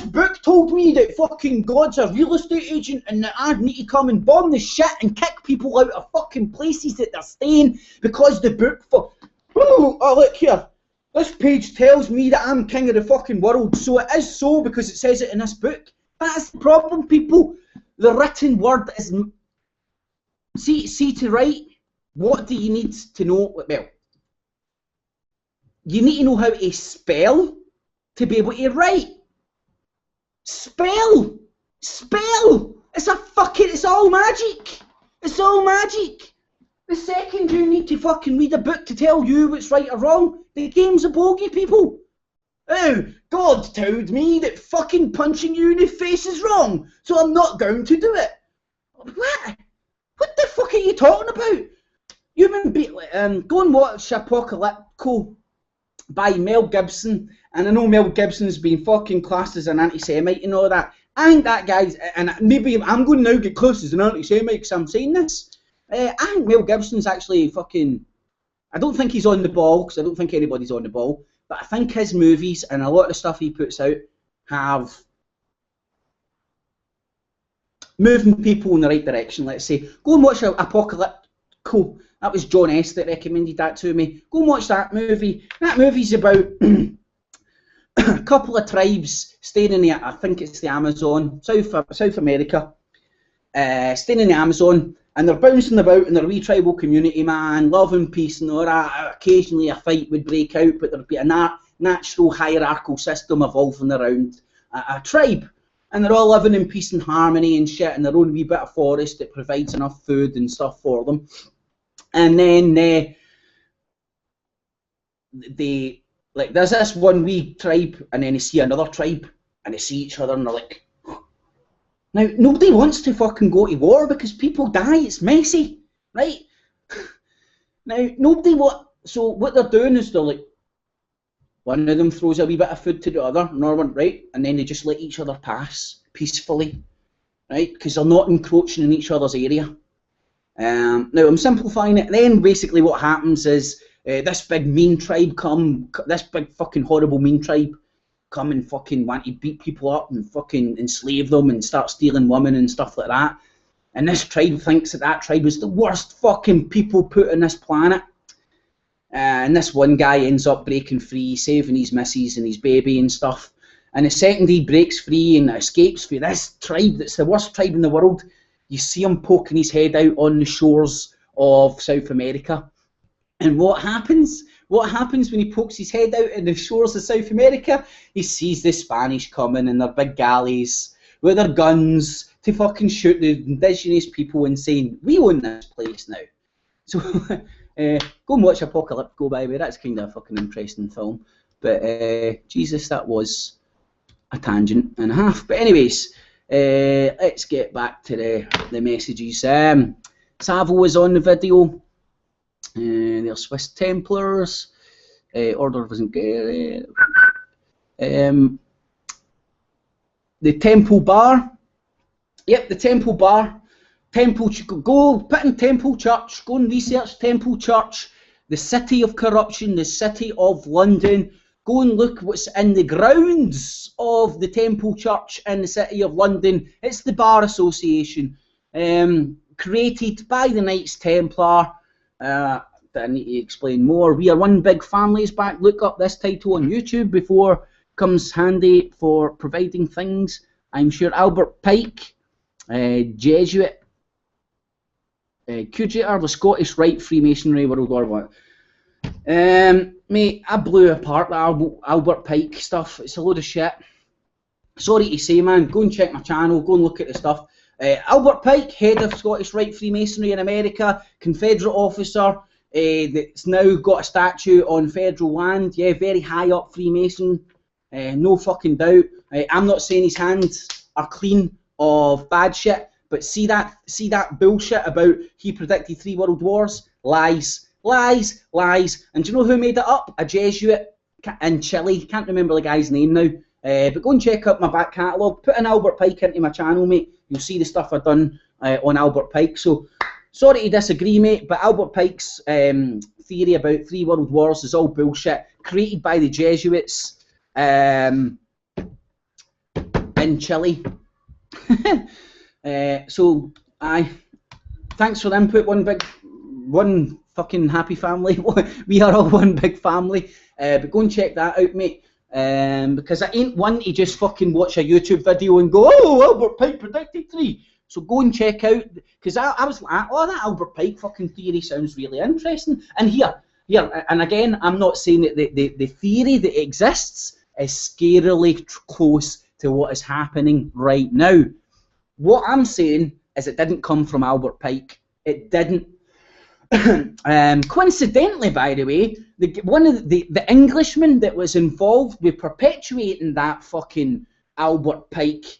S1: book told me that fucking God's a real estate agent and that I need to come and bomb the shit and kick people out of fucking places that they're staying because the book oh, look here. This page tells me that I'm king of the fucking world, so it is so because it says it in this book. That's the problem, people. The written word is... See to write, what do you need to know? Well, you need to know how to spell to be able to write. Spell! It's all magic! It's all magic! The second you need to fucking read a book to tell you what's right or wrong, the game's a bogey, people! Oh, God told me that fucking punching you in the face is wrong, so I'm not going to do it. What? What the fuck are you talking about? Go and watch Apocalyptico by Mel Gibson, and I know Mel Gibson's been fucking classed as an anti-Semite and all that. I think that guy's, and maybe I'm going to now get close as an anti-Semite because I'm saying this. I think Mel Gibson's actually fucking, I don't think he's on the ball, because I don't think anybody's on the ball, but I think his movies and a lot of the stuff he puts out have moving people in the right direction, let's say. Go and watch Apocalyptico. That was John S. that recommended that to me. Go and watch that movie. That movie's about a couple of tribes staying in the, I think it's the Amazon, South America, staying in the Amazon, and they're bouncing about in their wee tribal community, man, love and peace and all that. Occasionally a fight would break out, but there'd be a natural hierarchical system evolving around a tribe. And they're all living in peace and harmony and shit, and their own wee bit of forest that provides enough food and stuff for them. And then there's this one wee tribe, and then they see another tribe, and they see each other, and they're like, now, nobody wants to fucking go to war because people die, it's messy, right? Now, so what they're doing is they're like, one of them throws a wee bit of food to the other, right? And then they just let each other pass peacefully, right? Because they're not encroaching in each other's area. Now, I'm simplifying it. Then basically what happens is this big mean tribe this big fucking horrible mean tribe come and fucking want to beat people up and fucking enslave them and start stealing women and stuff like that. And this tribe thinks that tribe is the worst fucking people put on this planet. And this one guy ends up breaking free, saving his missus and his baby and stuff. And the second he breaks free and escapes for this tribe that's the worst tribe in the world, you see him poking his head out on the shores of South America. And what happens? What happens when he pokes his head out in the shores of South America? He sees the Spanish coming in their big galleys with their guns to fucking shoot the indigenous people and saying, we own this place now. So go and watch Apocalyptico, by the way. That's kind of a fucking interesting film. But Jesus, that was a tangent and a half. But anyways, let's get back to the messages. Savo was on the video. They're Swiss Templars. Order wasn't good. The Temple Bar. Yep, the Temple Bar. Go put in Temple Church. Go and research Temple Church. The city of corruption. The city of London. Go and look what's in the grounds of the Temple Church in the city of London. It's the Bar Association, created by the Knights Templar. I need to explain more. We are one big family is back. Look up this title on YouTube before comes handy for providing things. I'm sure Albert Pike, Jesuit, Curator, the Scottish Rite Freemasonry, World War I. Mate, I blew apart the Albert Pike stuff. It's a load of shit. Sorry to say, man. Go and check my channel. Go and look at the stuff. Albert Pike, head of Scottish Rite Freemasonry in America, Confederate officer, that's now got a statue on federal land. Yeah, very high up Freemason. No fucking doubt. I'm not saying his hands are clean of bad shit, but see that bullshit about he predicted 3 world wars? Lies. Lies, lies. And do you know who made it up? A Jesuit in Chile. Can't remember the guy's name now. But go and check out my back catalogue. Put an Albert Pike into my channel, mate. You'll see the stuff I've done on Albert Pike. So, sorry to disagree, mate, but Albert Pike's theory about 3 world wars is all bullshit. Created by the Jesuits in Chile. So, thanks for the input. One fucking happy family. We are all one big family. But go and check that out, mate. Because I ain't one to just fucking watch a YouTube video and go, oh, Albert Pike predicted 3. So go and check out, because I was like, oh, that Albert Pike fucking theory sounds really interesting. And here, and again, I'm not saying that the theory that exists is scarily close to what is happening right now. What I'm saying is it didn't come from Albert Pike. It didn't. Coincidentally, by the way, one of the Englishmen that was involved with perpetuating that fucking Albert Pike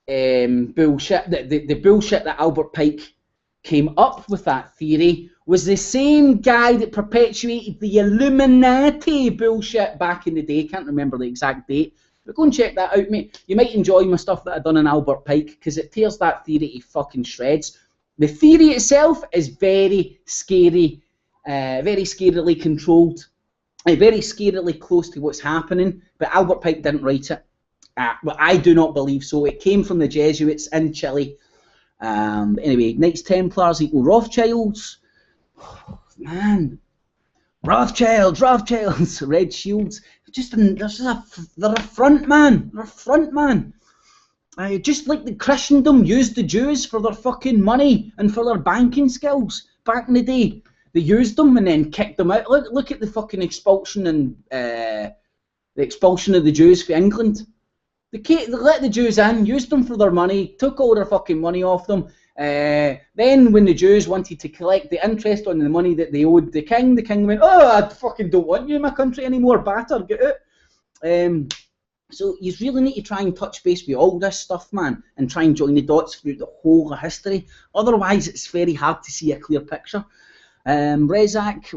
S1: bullshit, the bullshit that Albert Pike came up with that theory, was the same guy that perpetuated the Illuminati bullshit back in the day. Can't remember the exact date, but go and check that out, mate. You might enjoy my stuff that I've done on Albert Pike, because it tears that theory to fucking shreds. The theory itself is very scary, very scarily controlled, very scarily close to what's happening, but Albert Pike didn't write it. Well, I do not believe so. It came from the Jesuits in Chile. Anyway, Knights Templars equal Rothschilds. Oh, man, Rothschilds, Red Shields. They're a front man. They're a front man. Just like the Christendom used the Jews for their fucking money and for their banking skills back in the day. They used them and then kicked them out. Look at the fucking expulsion and the expulsion of the Jews from England. They let the Jews in, used them for their money, took all their fucking money off them. Then when the Jews wanted to collect the interest on the money that they owed the king went, "Oh, I fucking don't want you in my country anymore, bastard, get out." So you really need to try and touch base with all this stuff, man, and try and join the dots through the whole of history. Otherwise, it's very hard to see a clear picture. Rezak,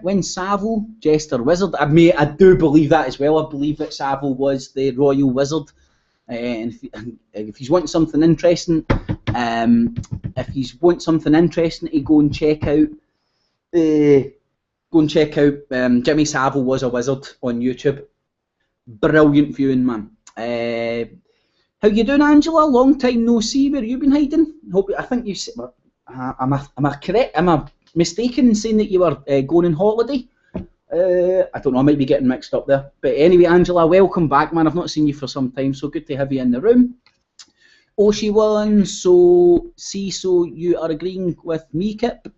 S1: when Savile, Jester Wizard, I do believe that as well. I believe that Savile was the royal wizard. And if you want something interesting, to go and check out, Jimmy Savile Was a Wizard on YouTube. Brilliant viewing, man. How you doing, Angela? Long time no see. Where you been hiding? I think you. Am I correct? Am I mistaken in saying that you were going on holiday? I don't know, I might be getting mixed up there. But anyway, Angela, welcome back, man. I've not seen you for some time, so good to have you in the room. Oshi1, so you are agreeing with me, Kip?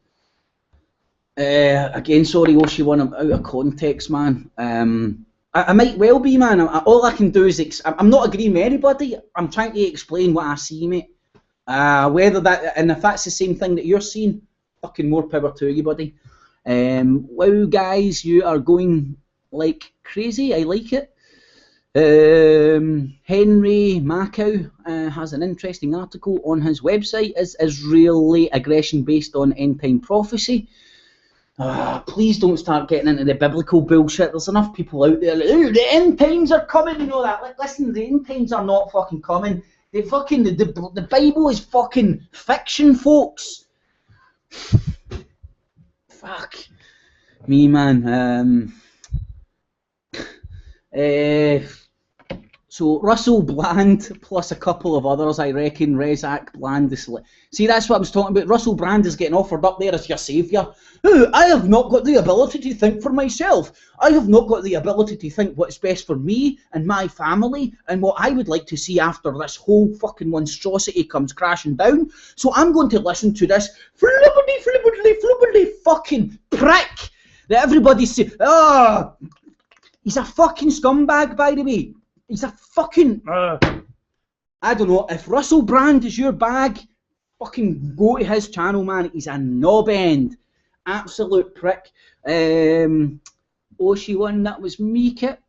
S1: Again, sorry, Oshi1, I'm out of context, man. I might well be, man. All I can do is, I'm not agreeing with anybody. I'm trying to explain what I see, mate. Whether that, and if that's the same thing that you're seeing, fucking more power to you, buddy. Wow, guys, you are going like crazy. I like it. Henry Macau has an interesting article on his website. Is Israeli aggression based on end-time prophecy? Please don't start getting into the biblical bullshit. There's enough people out there like, oh, the end times are coming, you know that. Like, listen, the end times are not fucking coming. The Bible is fucking fiction, folks. Fuck me, man. So Russell Bland plus a couple of others, I reckon. Rezak, Bland. See, that's what I was talking about. Russell Brand is getting offered up there as your saviour. I have not got the ability to think for myself. I have not got the ability to think what's best for me and my family and what I would like to see after this whole fucking monstrosity comes crashing down. So I'm going to listen to this flippity fucking prick that everybody says, oh, he's a fucking scumbag, by the way. He's a fucking, I don't know, if Russell Brand is your bag, fucking go to his channel, man. He's a knob end. Absolute prick. Oshi1, that was me, Kip.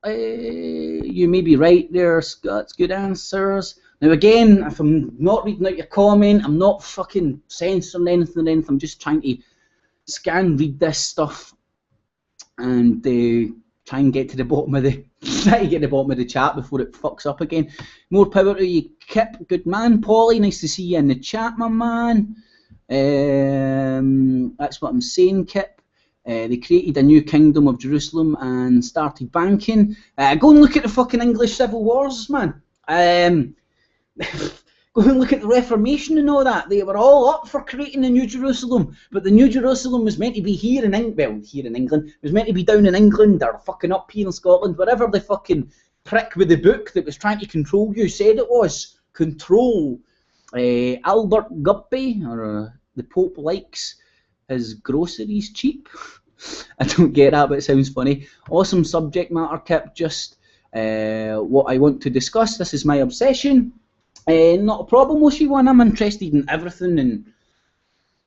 S1: You may be right there, Scott's good answers. Now again, if I'm not reading out your comment, I'm not fucking censoring anything. I'm just trying to read this stuff and try and get to the bottom of the chat before it fucks up again. More power to you, Kip. Good man, Paulie. Nice to see you in the chat, my man. That's what I'm saying, Kip. They created a new kingdom of Jerusalem and started banking. Go and look at the fucking English civil wars, man. Go and look at the Reformation and all that. They were all up for creating a New Jerusalem, but the New Jerusalem was meant to be here in England. It was meant to be down in England or fucking up here in Scotland, wherever the fucking prick with the book that was trying to control you said it was. Control. Albert Guppy, or the Pope likes his groceries cheap. I don't get that, but it sounds funny. Awesome subject matter, Kip. Just what I want to discuss. This is my obsession. Not a problem, Oshi1. I'm interested in everything, and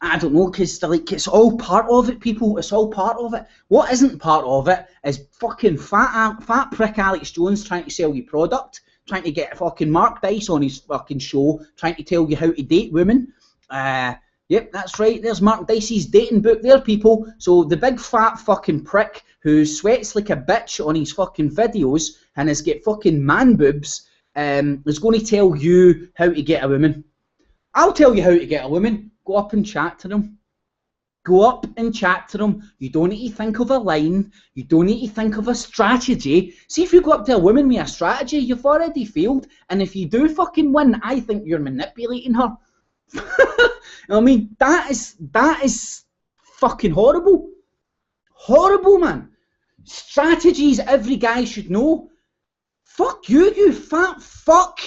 S1: I don't know, because like, it's all part of it, people. It's all part of it. What isn't part of it is fucking fat prick Alex Jones trying to sell you product, trying to get fucking Mark Daiz on his fucking show, trying to tell you how to date women. Yep, that's right. There's Mark Daisey's dating book there, people. So the big fat fucking prick who sweats like a bitch on his fucking videos and has got fucking man boobs is going to tell you how to get a woman. I'll tell you how to get a woman. Go up and chat to them. Go up and chat to them. You don't need to think of a line. You don't need to think of a strategy. See, if you go up to a woman with a strategy, you've already failed. And if you do fucking win, I think you're manipulating her. I mean, that is fucking horrible. Horrible, man. Strategies every guy should know. Fuck you, you fat fuck.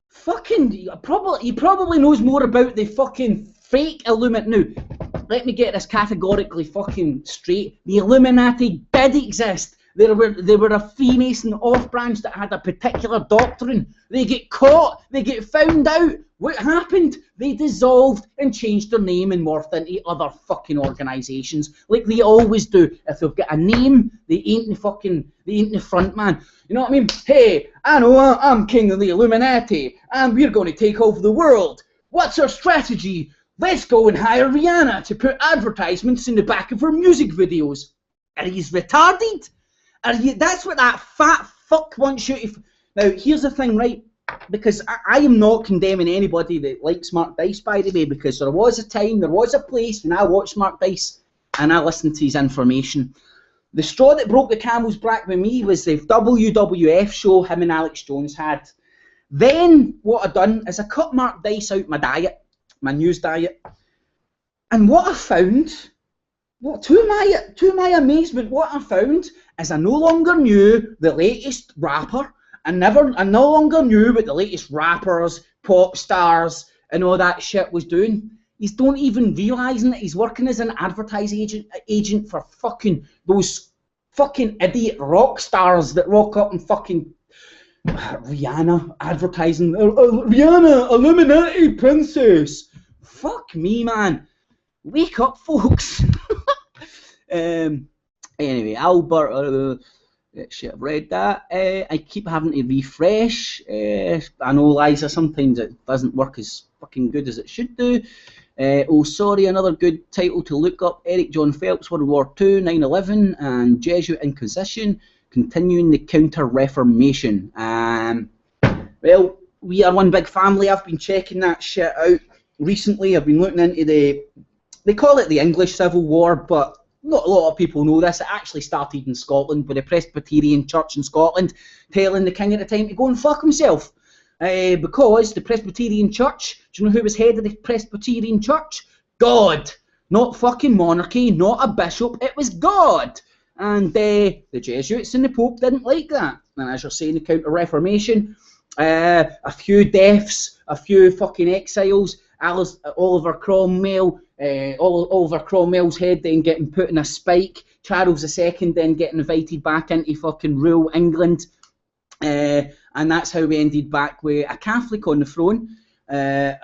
S1: Fucking, he probably knows more about the fucking fake Illuminati. Now, let me get this categorically fucking straight. The Illuminati did exist. They were a Freemason off-branch that had a particular doctrine. They get caught. They get found out. What happened? They dissolved and changed their name and morphed into other fucking organisations, like they always do. If they've got a name, they ain't the front man. You know what I mean? Hey, I know I'm king of the Illuminati, and we're going to take over the world. What's our strategy? Let's go and hire Rihanna to put advertisements in the back of her music videos. Are you retarded? That's what that fat fuck wants you to... Now, here's the thing, right? Because I am not condemning anybody that likes Mark Daiz, by the way, because there was a time, there was a place when I watched Mark Daiz and I listened to his information. The straw that broke the camel's back with me was the WWF show him and Alex Jones had. Then, what I done is I cut Mark Daiz out my diet, my news diet. And what I found... to my amazement, what I found is I no longer knew the latest rapper. I no longer knew what the latest rappers, pop stars, and all that shit was doing. He's don't even realising that he's working as an advertising agent for fucking those fucking idiot rock stars that rock up and fucking Rihanna advertising. Rihanna, Illuminati princess. Fuck me, man. Wake up, folks. Anyway, Albert, shit, I've read that. I keep having to refresh. I know, Liza, sometimes it doesn't work as fucking good as it should do. Oh, sorry, another good title to look up. Eric John Phelps, World War II, 9/11, and Jesuit Inquisition, continuing the Counter-Reformation. Well, we are one big family. I've been checking that shit out recently. I've been looking into they call it the English Civil War, but not a lot of people know this. It actually started in Scotland with the Presbyterian Church in Scotland telling the king at the time to go and fuck himself. Because the Presbyterian Church, do you know who was head of the Presbyterian Church? God. Not fucking monarchy, not a bishop, it was God. And the Jesuits and the Pope didn't like that. And as you're saying, the Counter-Reformation, a few deaths, a few fucking exiles, Oliver Cromwell, Oliver Cromwell's head then getting put in a spike, Charles II then getting invited back into fucking rule England, and that's how we ended back with a Catholic on the throne, a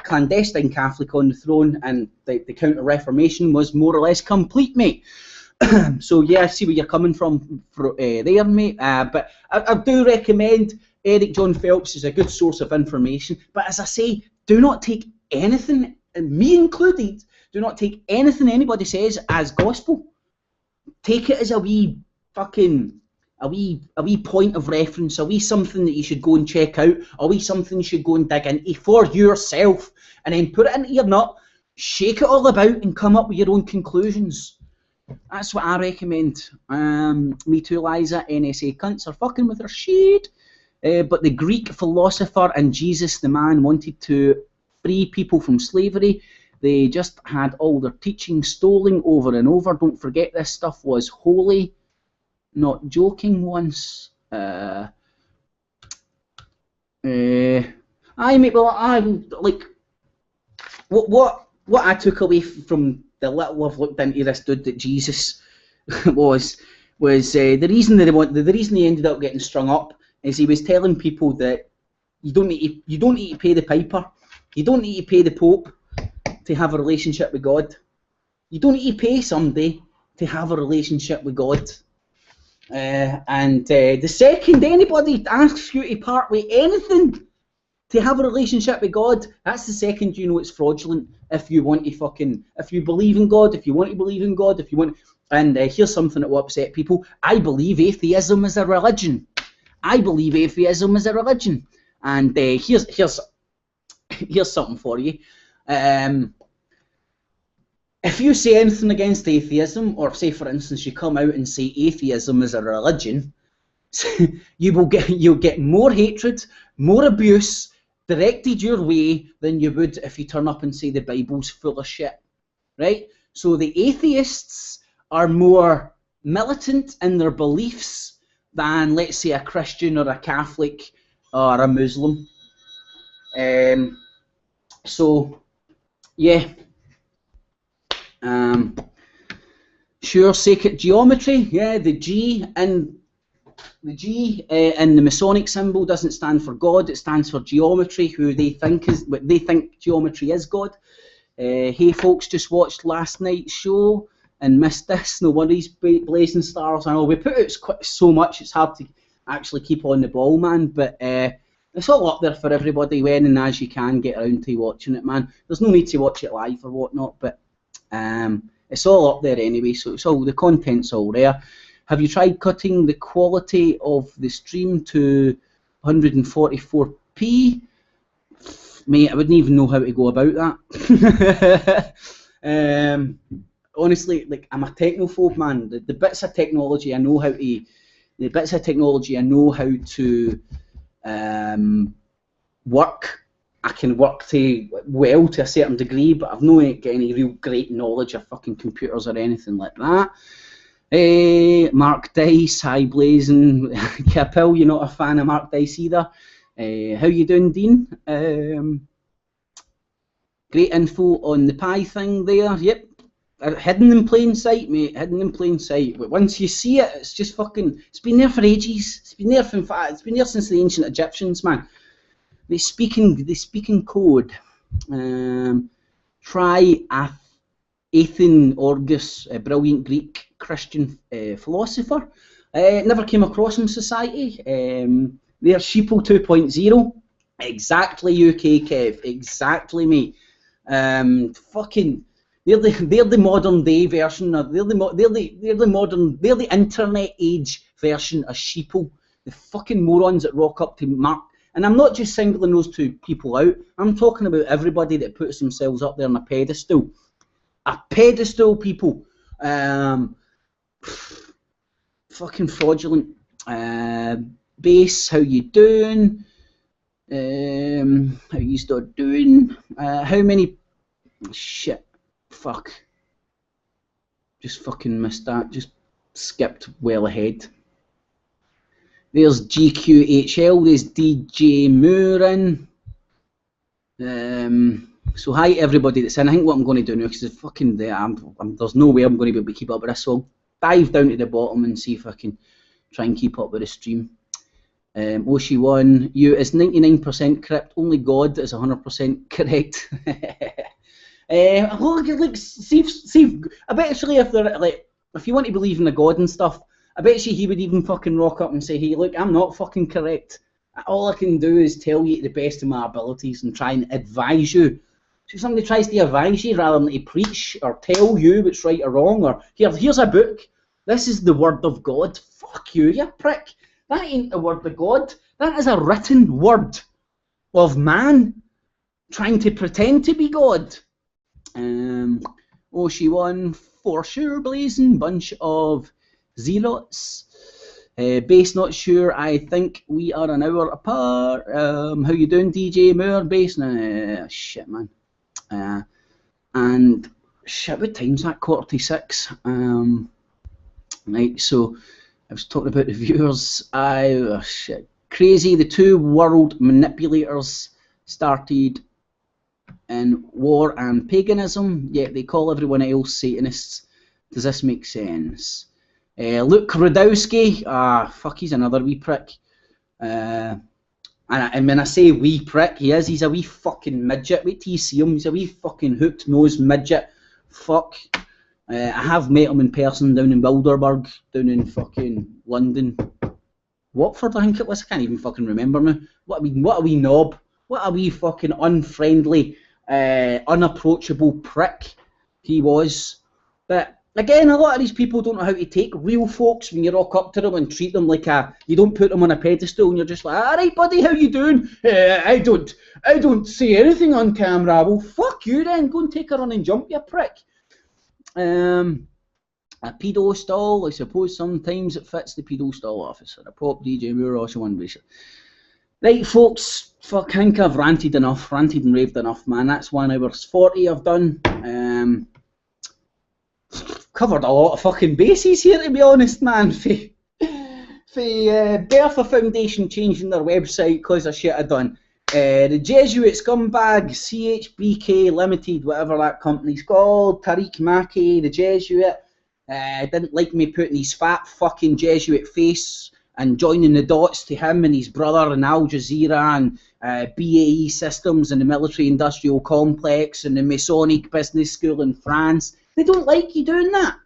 S1: clandestine Catholic on the throne, and the Counter-Reformation was more or less complete, mate. So yeah, I see where you're coming from there, mate, but I do recommend Eric John Phelps is a good source of information, but as I say, do not take anything, me included, do not take anything anybody says as gospel. Take it as a wee fucking, a wee point of reference, a wee something that you should go and check out, a wee something you should go and dig into for yourself, and then put it into your nut, shake it all about, and come up with your own conclusions. That's what I recommend. Me too, Liza. NSA cunts are fucking with their shit. But the Greek philosopher and Jesus the man wanted to free people from slavery. They just had all their teaching stolen over and over. Don't forget, this stuff was holy. Not joking once. I mate, well, I like what I took away from the little I've looked into this dude that Jesus was the reason he ended up getting strung up is he was telling people that you don't need to pay the piper, you don't need to pay the Pope to have a relationship with God. You don't need to pay somebody to have a relationship with God. The second anybody asks you to part with anything to have a relationship with God, that's the second you know it's fraudulent. If you want to if you believe in God, if you want to believe in God, if you want, and here's something that will upset people. I believe atheism is a religion. I believe atheism is a religion. And here's something for you. If you say anything against atheism, or say for instance you come out and say atheism is a religion, you'll get more hatred, more abuse directed your way than you would if you turn up and say the Bible's full of shit, right? So the atheists are more militant in their beliefs than, let's say, a Christian or a Catholic or a Muslim. So yeah. Sure, sacred geometry. Yeah, the G in the Masonic symbol doesn't stand for God. It stands for geometry. What they think geometry is God. Hey folks, just watched last night's show and missed this. No worries, Blazing Stars. I know we put out so much, it's hard to actually keep on the ball, man. But it's all up there for everybody when and as you can get around to watching it, man. There's no need to watch it live or whatnot, but it's all up there anyway, so it's all, the content's all there. Have you tried cutting the quality of the stream to 144p? Mate, I wouldn't even know how to go about that. Honestly, like, I'm a technophobe, man. The bits of technology I know how to work. I can work well to a certain degree, but I've not got any real great knowledge of fucking computers or anything like that. Mark Daiz, hi Blazing. Capel, you're not a fan of Mark Daiz either. How you doing, Dean? Great info on the pie thing there. Yep, hidden in plain sight, mate. Hidden in plain sight. But once you see it, it's just fucking. It's been there for ages. It's been there since the ancient Egyptians, man. They speak in code. Try Athenagoras, a brilliant Greek Christian philosopher. Never came across him, Society. They're Sheeple 2.0. Exactly, UK Kev. Exactly, mate. Fucking, they're the modern day version of they're the internet age version of Sheeple. The fucking morons that rock up to Mark. And I'm not just singling those two people out. I'm talking about everybody that puts themselves up there on a pedestal. A pedestal, people. Fucking fraudulent. Base, how you doing? How you still doing? How many? Shit. Fuck. Just fucking missed that. Just skipped well ahead. There's GQHL, there's DJ Moorin. So hi everybody that's in. I think what I'm going to do now, because it's fucking there, there's no way I'm going to be able to keep up with this, so I'll dive down to the bottom and see if I can try and keep up with the stream. Oshi1, you is 99% correct, only God is 100% correct. Look, see, I bet actually if you want to believe in the God and stuff, I bet you he would even fucking rock up and say, hey, look, I'm not fucking correct. All I can do is tell you to the best of my abilities and try and advise you. So if somebody tries to advise you rather than to preach or tell you what's right or wrong, or here's a book, this is the word of God. Fuck you, you prick. That ain't the word of God. That is a written word of man trying to pretend to be God. Oshi1, for sure, Blazing, bunch of zealots. Base not sure, I think we are an hour apart. How you doing, DJ Moore? Base, shit, man. And shit, what time's that? 5:46. Right, so I was talking about the viewers. Shit, crazy. The two world manipulators started in war and paganism, yet they call everyone else Satanists. Does this make sense? Luke Rudowski, fuck, he's another wee prick. And when I say wee prick, he's a wee fucking midget. Wait till you see him. He's a wee fucking hooked-nosed midget. Fuck. I have met him in person down in Wilderburg, down in fucking London. Watford, I think it was. I can't even fucking remember now. What a wee knob. What a wee fucking unfriendly, unapproachable prick he was. But again, a lot of these people don't know how to take real folks when you rock up to them and treat them like you don't put them on a pedestal and you're just like, all right, buddy, how you doing? I don't say anything on camera. Well, fuck you then. Go and take a run and jump, you prick. A pedo stall, I suppose sometimes it fits the pedo stall officer. A pop DJ, we were also one basic. Right, folks, I think I've ranted and raved enough, man. That's 1 hour 40 I've done. Covered a lot of fucking bases here, to be honest, man. Bertha Foundation changing their website because of shit I done. The Jesuit scumbags, CHBK Limited, whatever that company's called, Tariq Maki, the Jesuit, didn't like me putting his fat fucking Jesuit face and joining the dots to him and his brother and Al Jazeera and BAE Systems and the military industrial complex and the Masonic business school in France. They don't like you doing that.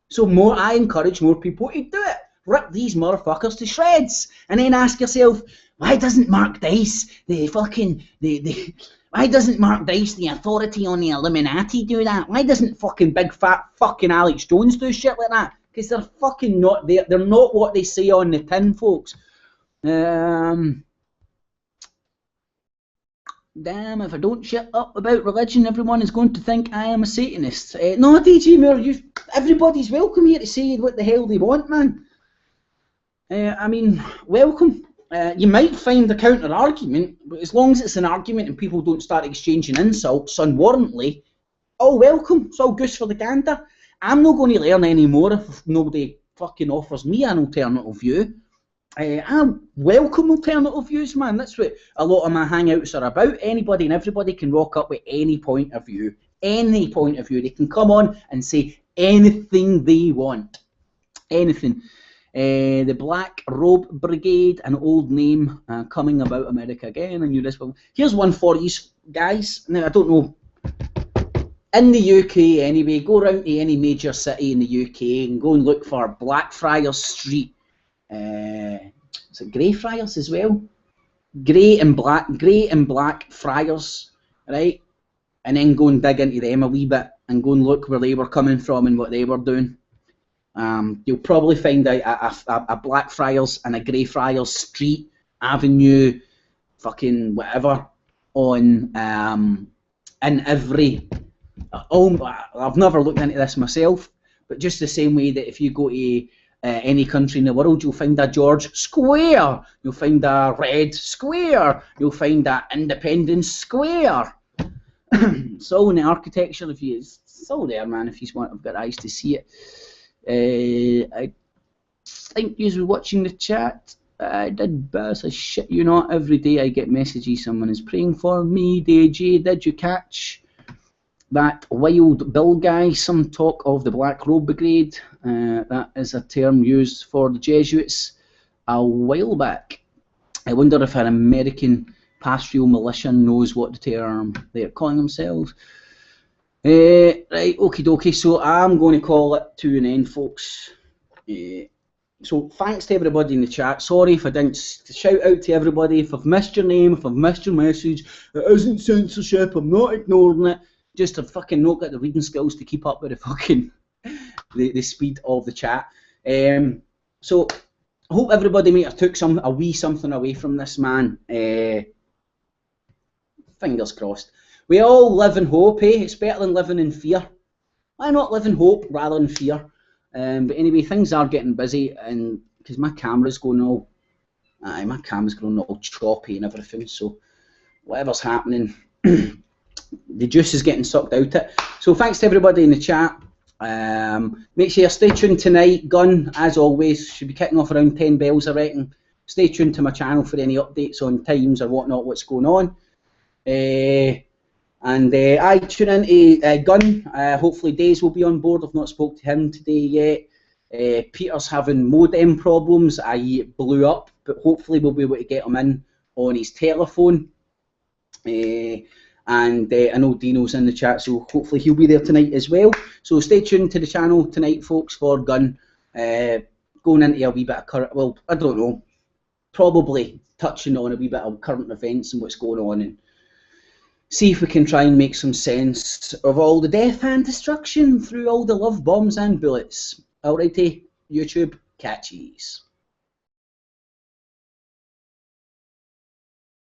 S1: So I encourage more people to do it. Rip these motherfuckers to shreds. And then ask yourself, why doesn't Mark Daiz, why doesn't Mark Daiz, the authority on the Illuminati, do that? Why doesn't fucking big fat fucking Alex Jones do shit like that? Because they're fucking not there. They're not what they say on the tin, folks. Damn, if I don't shut up about religion, everyone is going to think I am a Satanist. No, DJ Moore, everybody's welcome here to say what the hell they want, man. I mean, welcome. You might find a counter-argument, but as long as it's an argument and people don't start exchanging insults unwarrantly, oh, welcome. It's all goose for the gander. I'm not going to learn any more if nobody fucking offers me an alternative view. I welcome alternative views, man. That's what a lot of my hangouts are about. Anybody and everybody can rock up with any point of view. Any point of view. They can come on and say anything they want. Anything. The Black Robe Brigade, an old name, coming about America again. And here's one for you guys. Now, I don't know. In the UK, anyway, go around to any major city in the UK and go and look for Blackfriars Street. Is it Greyfriars as well? Grey and black friars, right? And then go and dig into them a wee bit and go and look where they were coming from and what they were doing. You'll probably find a Blackfriars and a Greyfriars Street, Avenue, fucking whatever, on in every. I've never looked into this myself, but just the same way that if you go to any country in the world, you'll find a George Square, you'll find a Red Square, you'll find a Independence Square. It's all in the architecture. It's all there, man. If you want, I've got eyes to see it. I think you were watching the chat. I did buzz. I shit you not. Every day I get messages. Someone is praying for me. DJ, did you catch that Wild Bill guy? Some talk of the Black Robe Brigade. That is a term used for the Jesuits a while back. I wonder if an American pastoral militia knows what the term they're calling themselves. Right, okie dokie. So I'm going to call it to an end, folks. So thanks to everybody in the chat. Sorry if I didn't shout out to everybody. If I've missed your name, if I've missed your message, it isn't censorship. I'm not ignoring it. Just I've fucking not got the reading skills to keep up with the fucking the speed of the chat. So I hope everybody might have took a wee something away from this, man. Fingers crossed. We all live in hope, eh? It's better than living in fear. Why not live in hope rather than fear? But anyway, things are getting busy, and because my camera's going all choppy and everything. So whatever's happening. The juice is getting sucked out it. So thanks to everybody in the chat. Make sure you stay tuned tonight. Gun, as always, should be kicking off around 10 bells, I reckon. Stay tuned to my channel for any updates on times or whatnot, what's going on. I tune in to Gun. Hopefully Daiz will be on board. I've not spoke to him today yet. Peter's having modem problems, i.e. it blew up, but hopefully we'll be able to get him in on his telephone. And I know Dino's in the chat, so hopefully he'll be there tonight as well. So stay tuned to the channel tonight, folks, for Gun. Going into a wee bit of current, well, I don't know, probably touching on a wee bit of current events and what's going on, and see if we can try and make some sense of all the death and destruction through all the love bombs and bullets. Alrighty, YouTube, catchies.